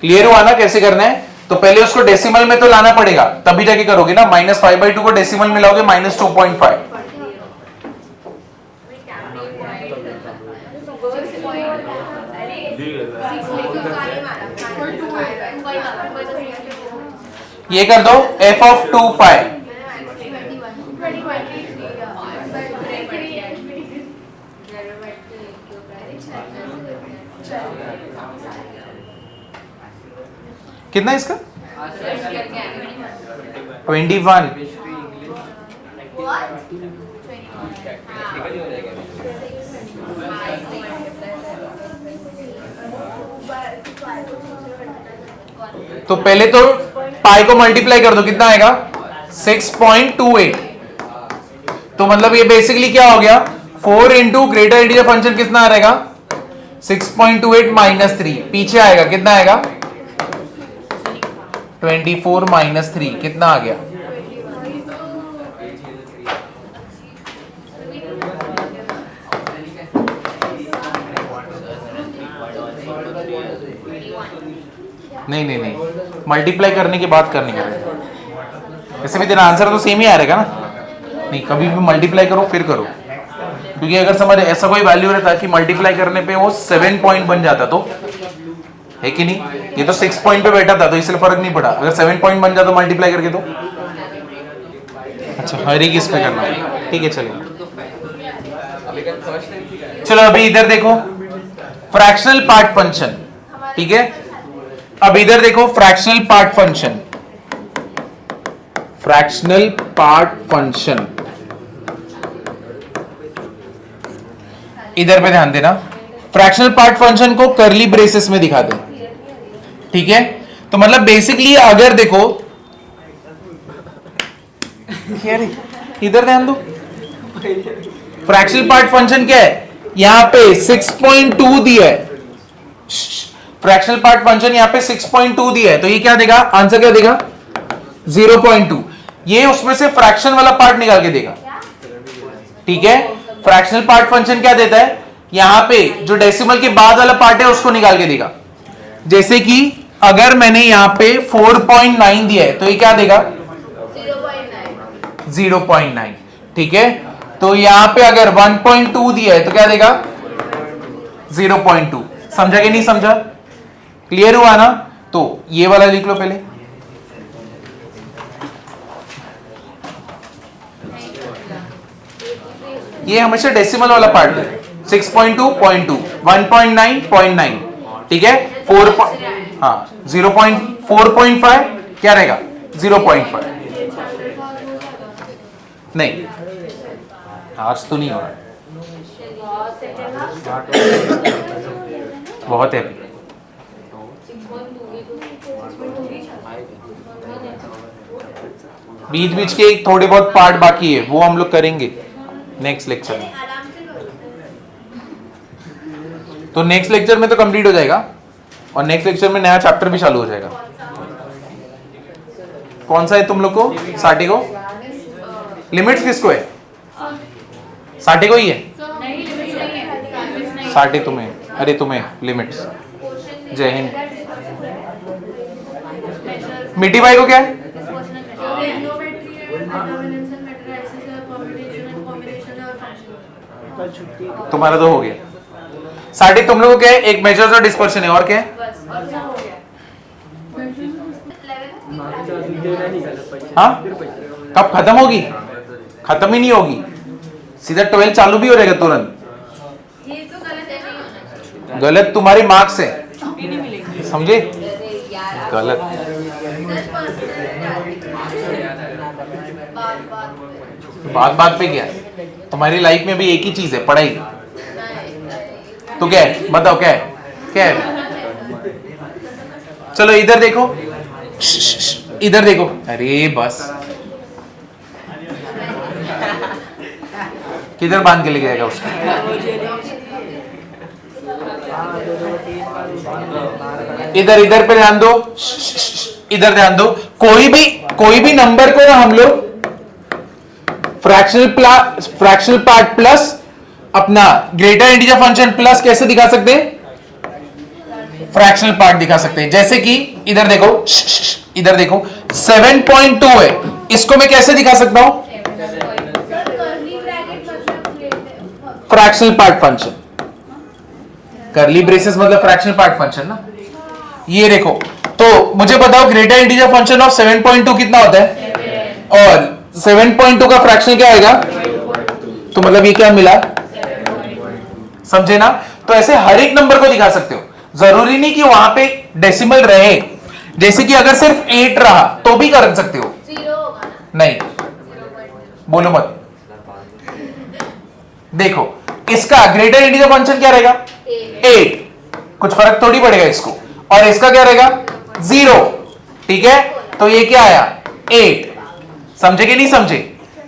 क्लियर हुआ ना कैसे करना है? तो पहले उसको डेसिमल में तो लाना पड़ेगा, तभी जाके करोगे ना। -5/2 को डेसिमल में लाओगे -2.5। ये कर दो f ऑफ 2π। कितना इसका? 21। तो पहले तो पाई को मल्टीप्लाई कर दो, कितना आएगा? 6.28। तो मतलब ये बेसिकली क्या हो गया? 4 इंटू ग्रेटर इंटीजर फंक्शन कितना आ रहेगा? 6.28 -3। पीछे आएगा, कितना आएगा? 24 -3 कितना आ गया? नहीं, मल्टीप्लाई करने की बात करनी है। ऐसे भी तेरा आंसर तो सेम ही आ रहेगा ना। नहीं, कभी भी मल्टीप्लाई करो फिर करो, क्योंकि अगर समझ ऐसा कोई वैल्यू रहता कि मल्टीप्लाई करने पे वो 7 पॉइंट बन जाता, तो है कि नहीं? ये तो 6 पॉइंट पे बैठा था तो इसलिए फर्क नहीं पड़ा। अगर 7 पॉइंट बन जाता तो मल्टीप्लाई करके तो अच्छा हर एक इस पे करना है, ठीक है चलेगा। चलो अभी इधर देखो फ्रैक्शनल पार्ट फंक्शन, ठीक है। अब इधर देखो fractional part function, fractional part function इधर पे ध्यान देना। फ्रैक्शनल पार्ट फंक्शन को करली ब्रेसेस में दिखा दे, ठीक है। तो मतलब बेसिकली अगर देखो इधर ध्यान दो, फ्रैक्शनल पार्ट फंक्शन क्या है, यहां पे 6.2 दिया है, फ्रैक्शनल पार्ट फंक्शन यहां पे 6.2 दिया है, तो ये क्या देगा, आंसर क्या देगा 0.2। ये उसमें से फ्रैक्शन वाला पार्ट निकाल के देगा, ठीक है। फ्रैक्शनल पार्ट फंक्शन क्या देता है, यहां पे जो डेसिमल के बाद वाला पार्ट है उसको निकाल के देगा। जैसे कि अगर मैंने यहां पे 4.9 दिया है तो ये क्या देगा 0.9, ठीक है। तो यहां पे अगर 1.2 दिया है तो क्या देगा 0.2। समझा कि नहीं समझा, क्लियर हुआ ना? तो ये वाला लिख लो पहले, ये हमेशा डेसिमल वाला पार्ट है। 6.2, 0.2, 1.9, 0.9, ठीक है। 4.5 क्या रहेगा 0.5। नहीं आज तो नहीं हो रहा, बहुत है। बीच बीच के थोड़े बहुत पार्ट बाकी है, वो हम लोग करेंगे नेक्स्ट लेक्चर में। तो नेक्स्ट लेक्चर में तो कंप्लीट हो जाएगा और नेक्स्ट लेक्चर में नया चैप्टर भी चालू हो जाएगा। कौन सा है तुम लोग को, साठी को? लिमिट्स किसको है, साठी को ही है। साठी तुम्हें, अरे तुम्हें लिमिट्स। जय हिंद। मिट्टी भाई को क्या है, तुम्हारा तो हो गया। साठी तुम लोगों को क्या है, एक मेजर्स और डिस्पर्शन है, और क्या है? हाँ कब खत्म होगी, खत्म ही नहीं होगी, सीधा 12 चालू भी हो जाएगा तुरंत। गलत तुम्हारी मार्क्स है, समझे, गलत। बात बात पे क्या, तुम्हारी लाइफ में भी एक ही चीज है, पढ़ाई। तो क्या है बताओ, क्या है, क्या है? चलो इधर देखो, इधर देखो, अरे बस किधर बांध के ले जाएगा उसको? इधर, इधर पे ध्यान दो, इधर ध्यान दो। कोई भी नंबर को ना हम लोग फ्रैक्शनल पार्ट प्लस अपना ग्रेटर इंटीजर फंक्शन प्लस कैसे दिखा सकते हैं, फ्रैक्शनल पार्ट दिखा सकते हैं। जैसे कि इधर देखो, इधर देखो 7.2 है, इसको मैं कैसे दिखा सकता हूं, फ्रैक्शनल पार्ट फंक्शन। करली ब्रेसेस मतलब फ्रैक्शनल पार्ट फंक्शन ना। ये देखो, तो मुझे बताओ ग्रेटर इंटीजर फंक्शन ऑफ 7.2 कितना होता है, और 7.2 का फ्रैक्शन क्या आएगा, तो मतलब ये क्या मिला, समझे ना। तो ऐसे हर एक नंबर को दिखा सकते हो, जरूरी नहीं कि वहां पे डेसिमल रहे। जैसे कि अगर सिर्फ 8 रहा तो भी कर सकते हो, नहीं बोलो मत। देखो इसका ग्रेटर इंटीजर फंक्शन क्या रहेगा 8, कुछ फर्क थोड़ी पड़ेगा इसको, और इसका क्या रहेगा 0, ठीक है। तो ये क्या आया 8, समझे कि नहीं समझे,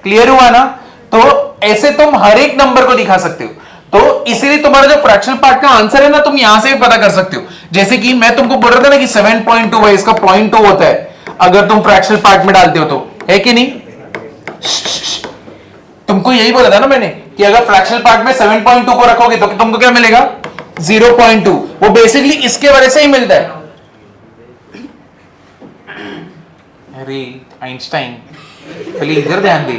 क्लियर हुआ ना। तो ऐसे तुम हर एक नंबर को दिखा सकते हो। तो इसीलिए तुम्हारा जो फ्रैक्शनल पार्ट का आंसर है ना, तुम यहां से भी पता कर सकते हो। जैसे कि मैं तुमको बोल रहा था ना कि 7.2 है, इसका 0.2 होता है अगर तुम फ्रैक्शनल पार्ट में डालते हो तो, है कि नहीं। तुमको यही बोला था ना मैंने कि अगर फ्रैक्शनल पार्ट में 7.2 को रखोगे तो तुमको क्या मिलेगा 0.2। वो बेसिकली इसके वजह से ही मिलता है। अरे आइंस्टाइन, पहले इधर ध्यान दे।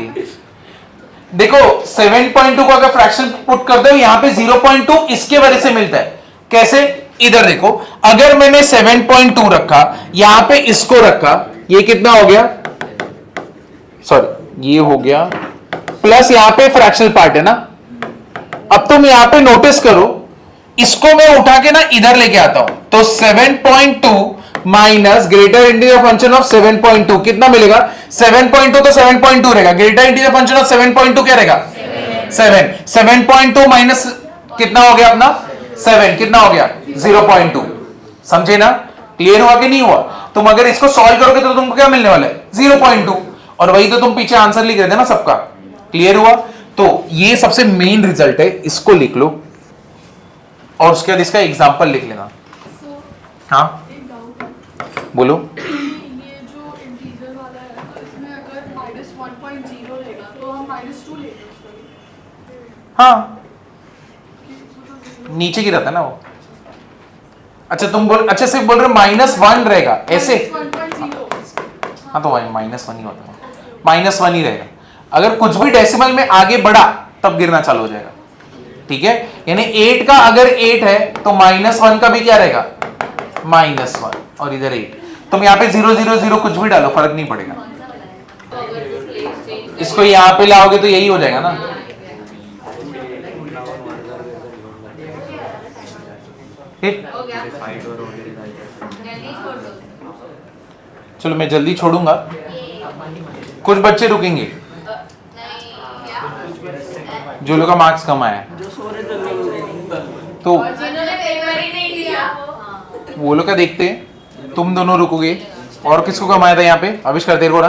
देखो 7.2 को अगर फ्रैक्शन पुट कर दो यहां पे 0.2 इसके वजह से मिलता है। कैसे, इधर देखो, अगर मैंने 7.2 रखा, यहां पे इसको रखा, ये कितना हो गया, सॉरी ये हो गया, प्लस यहां पे फ्रैक्शनल पार्ट है ना। अब तुम यहां पे नोटिस करो, इसको मैं उठा के ना इधर लेके आता हूं, तो 7.2 minus greater integer function of 7.2 कितना मिलेगा, 7.2 तो 7.2 रहेगा, ग्रेटर इंटीजर फंक्शन ऑफ 7.2 क्या रहेगा, 7। 7.2 माइनस कितना हो गया अपना 7, कितना हो गया 0.2। समझे ना, क्लियर हुआ कि नहीं हुआ। तुम अगर इसको सॉल्व करोगे तो तुमको क्या मिलने वाला है 0.2, और वही तो तुम पीछे आंसर लिख रहे थे ना सबका। क्लियर हुआ। तो ये सबसे मेन रिजल्ट है, इसको लिख लो और उसके बाद इसका एग्जांपल लिख लेना। हाँ बोलो। ये जो इंटीजर वाला है इसमें अगर -1.0 रहेगा तो हम -2 लेंगे उसको। हाँ नीचे गिरा था ना वो। अच्छा तुम बोल, अच्छा सिर्फ बोल रहे -1 रहेगा ऐसे। 1.0 हाँ तो -1 ही होता है, -1 ही रहेगा। अगर कुछ भी डेसिमल में आगे बढ़ा तब गिरना चालू हो जाएगा। ठीक है, यानी 8 का अगर 8 है तो -1 का भी क्या रहेगा -1, और इधर 8। तुम यहाँ पे 0 0 0 कुछ भी डालो, फर्क नहीं पड़ेगा। इसको यहाँ पे लाओगे तो यही हो जाएगा ना। ठीक, चलो मैं जल्दी छोड़ूंगा, कुछ बच्चे रुकेंगे जो लोग का मार्क्स कम आया है, तो वो लोग का देखते हैं। तुम दोनों रुकोगे, और किसको कम आया था यहाँ पे, आविष्कार तेरे को ना,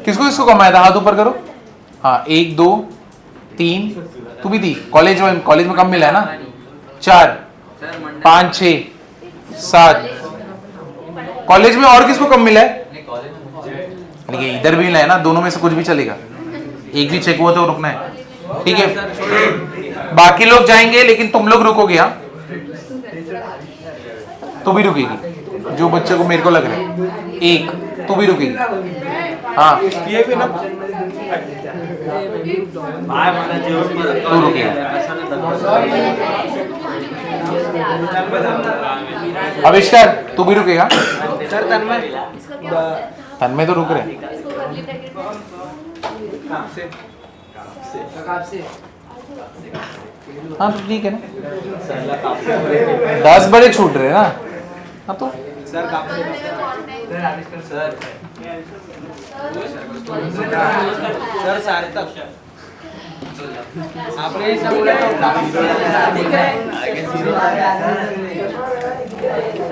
किसको किसको कम आया था, हाथ ऊपर करो। हाँ 1 2 3, तू भी थी कॉलेज में कम मिला है ना, 4 5 6 7। कॉलेज में और किसको कम मिला है, देखिए इधर भी मिला है ना, दोनों में से कुछ भी चलेगा, एक भी चेक हुआ तो रुकना है। ठीक है, बाकी लोग जाएंगे लेकिन तुम लोग रुकोगे। हाँ तू भी रुकेगी, जो बच्चे को मेरे को लग रहा है, एक तू भी रुकेगी। हाँ ये भी ना तू रुकेगा, आविष्कार तू भी रुकेगा। सर तन्मय तो रुक रहे, हाँ तो ठीक है ना, 10 बड़े छूट रहे ना। हाँ तो सर सारे तक आपने ऐसा बोला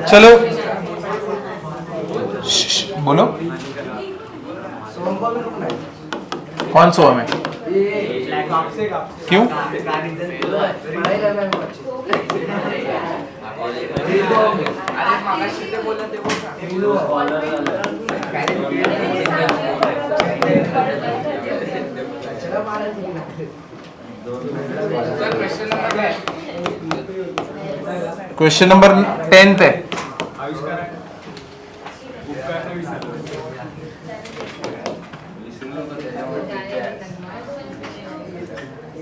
चलो बोलो, कौन सो हमें, क्यों क्वेश्चन नंबर 10 है।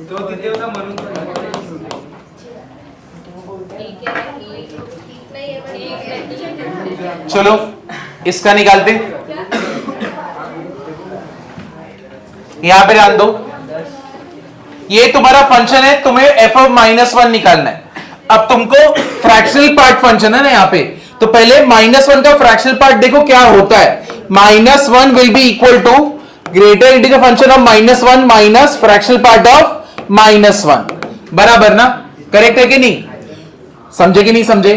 तो तिथे होता म्हणून चलो इसका निकालते, यहां पे ध्यान दो, ये तुम्हारा फंक्शन है, तुम्हें f ऑफ -1 निकालना है। अब तुमको फ्रैक्शनल पार्ट फंक्शन है ना यहाँ पे, तो पहले -1 का फ्रैक्शनल पार्ट देखो क्या होता है। -1 will be equal to greater integer function of -1 minus fractional part of -1, बराबर ना, करेक्ट है कि नहीं, समझे कि नहीं समझे।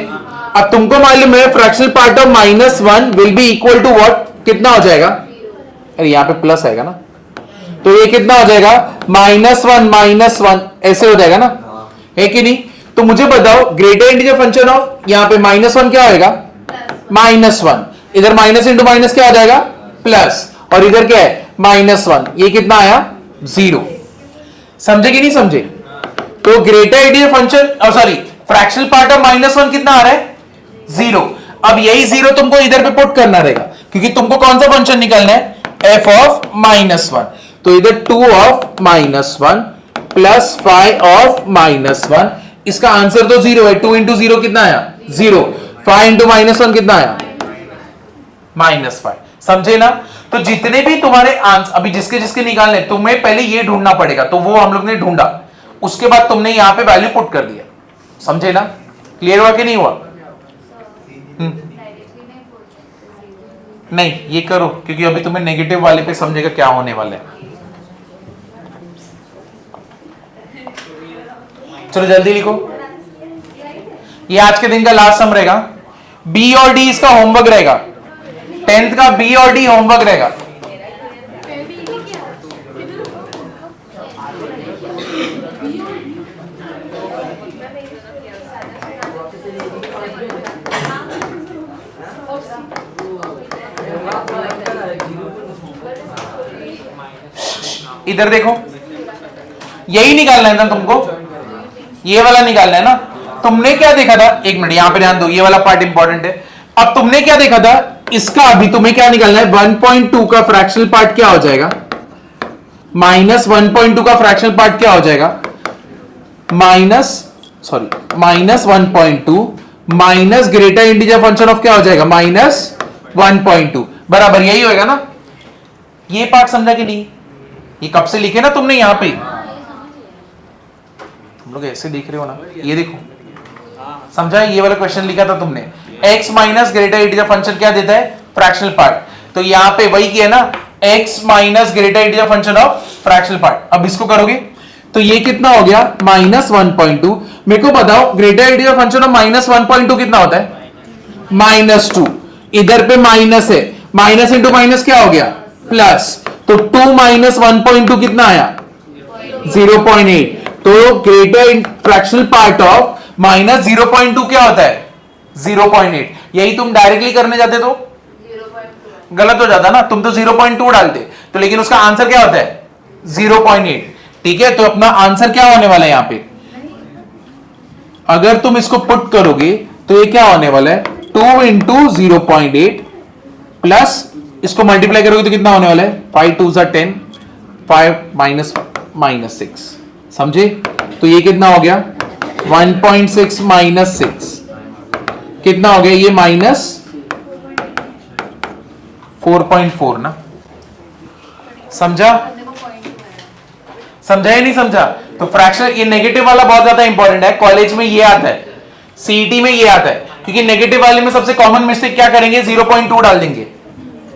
अब तुमको मालूम है fractional part of -1 will be equal to what, कितना हो जाएगा, अरे यहाँ पे प्लस आएगा ना, तो ये कितना हो जाएगा -1 ऐसे हो जाएगा ना, है कि नहीं। तो मुझे बताओ ग्रेटर इंटीजर फंक्शन ऑफ यहाँ पे -1 क्या होएगा, -1, इधर माइनस इंटू माइनस क्या हो जाएगा प्लस, और इधर क्या है -1, ये कितना आया 0। समझे कि नहीं समझे। तो greater integer function sorry fractional part of -1 कितना आ रहा है 0। अब यही 0 तुमको इधर पे पुट करना रहेगा, क्योंकि तुमको कौन सा फंक्शन निकालना है f ऑफ -1। तो इधर 2 ऑफ -1 प्लस 5 ऑफ -1। इसका आंसर तो 0 है। 2 इंटू 0 कितना आया? 0। 5 इंटू -1 कितना आया? -5। समझे ना? तो जितने भी तुम्हारे आंसर अभी जिसके जिसके निकालने, तुम्हें पहले ये ढूंढना पड़ेगा, तो वो हम लोग ने ढूंढा, उसके बाद तुमने यहां पे वैल्यू पुट कर दिया। समझे ना? क्लियर हुआ कि नहीं हुआ? नहीं, ये करो, क्योंकि अभी तुम्हें नेगेटिव वाले पे समझेगा क्या होने वाला है। चलो जल्दी लिखो। ये आज के दिन का लास्ट सम रहेगा। बी और डी इसका होमवर्क रहेगा। 10th का बी और डी होमवर्क रहेगा। इधर देखो, यही निकालना है ना तुमको, ये वाला निकालना है ना। तुमने क्या देखा था, एक मिनट यहां पे ध्यान दो, ये वाला पार्ट इंपॉर्टेंट है। अब तुमने क्या देखा था, इसका अभी तुम्हें क्या निकालना है, 1.2 का फ्रैक्शनल पार्ट क्या हो जाएगा, -1.2 का फ्रैक्शनल पार्ट क्या हो जाएगा, -1.2 minus greater integer function of क्या हो जाएगा, -1.2 बराबर यही होएगा ना। ये पार्ट समझा कि नहीं? ये कब से लिखे ना तुमने यहां पे, तुम लोग ऐसे देख रहे हो ना, ये देखो समझा, ये वाला क्वेश्चन लिखा था तुमने, x minus greater integer function क्या देता है, फ्रैक्शनल पार्ट। तो यहां पे वही किया ना, x minus greater integer function of fractional part. अब इसको करोगे तो ये कितना हो गया, -1.2। मेरे को बताओ ग्रेटर इंटीजर फंक्शन ऑफ -1.2 कितना होता है, -2। इधर पे माइनस है, माइनस इंटू माइनस क्या हो गया, प्लस। तो 2 माइनस 1.2 कितना आया, 0.8। तो ग्रेटर फ्रैक्शनल पार्ट ऑफ -0.2 क्या होता है, 0.8। यही तुम डायरेक्टली करने जाते तो गलत हो जाता ना, तुम तो 0.2 डालते, तो लेकिन उसका आंसर क्या होता है, 0.8। ठीक है, तो अपना आंसर क्या होने वाला है यहां पे, अगर तुम इसको पुट करोगे तो ये क्या होने वाला है, 2 इंटू 0.8 प्लस इसको मल्टीप्लाई करोगे तो कितना होने वाला है, 5 2 10, 5 -6। समझे? तो ये कितना हो गया, 1.6 माइनस 6 कितना हो गया, ये -4.4 ना। समझा? समझा या नहीं समझा? तो फ्रैक्शन, ये नेगेटिव वाला बहुत ज्यादा इंपॉर्टेंट है, कॉलेज में ये आता है, सीईटी में ये आता है, क्योंकि नेगेटिव वाले में सबसे कॉमन मिस्टेक क्या करेंगे, 0.2 डाल देंगे।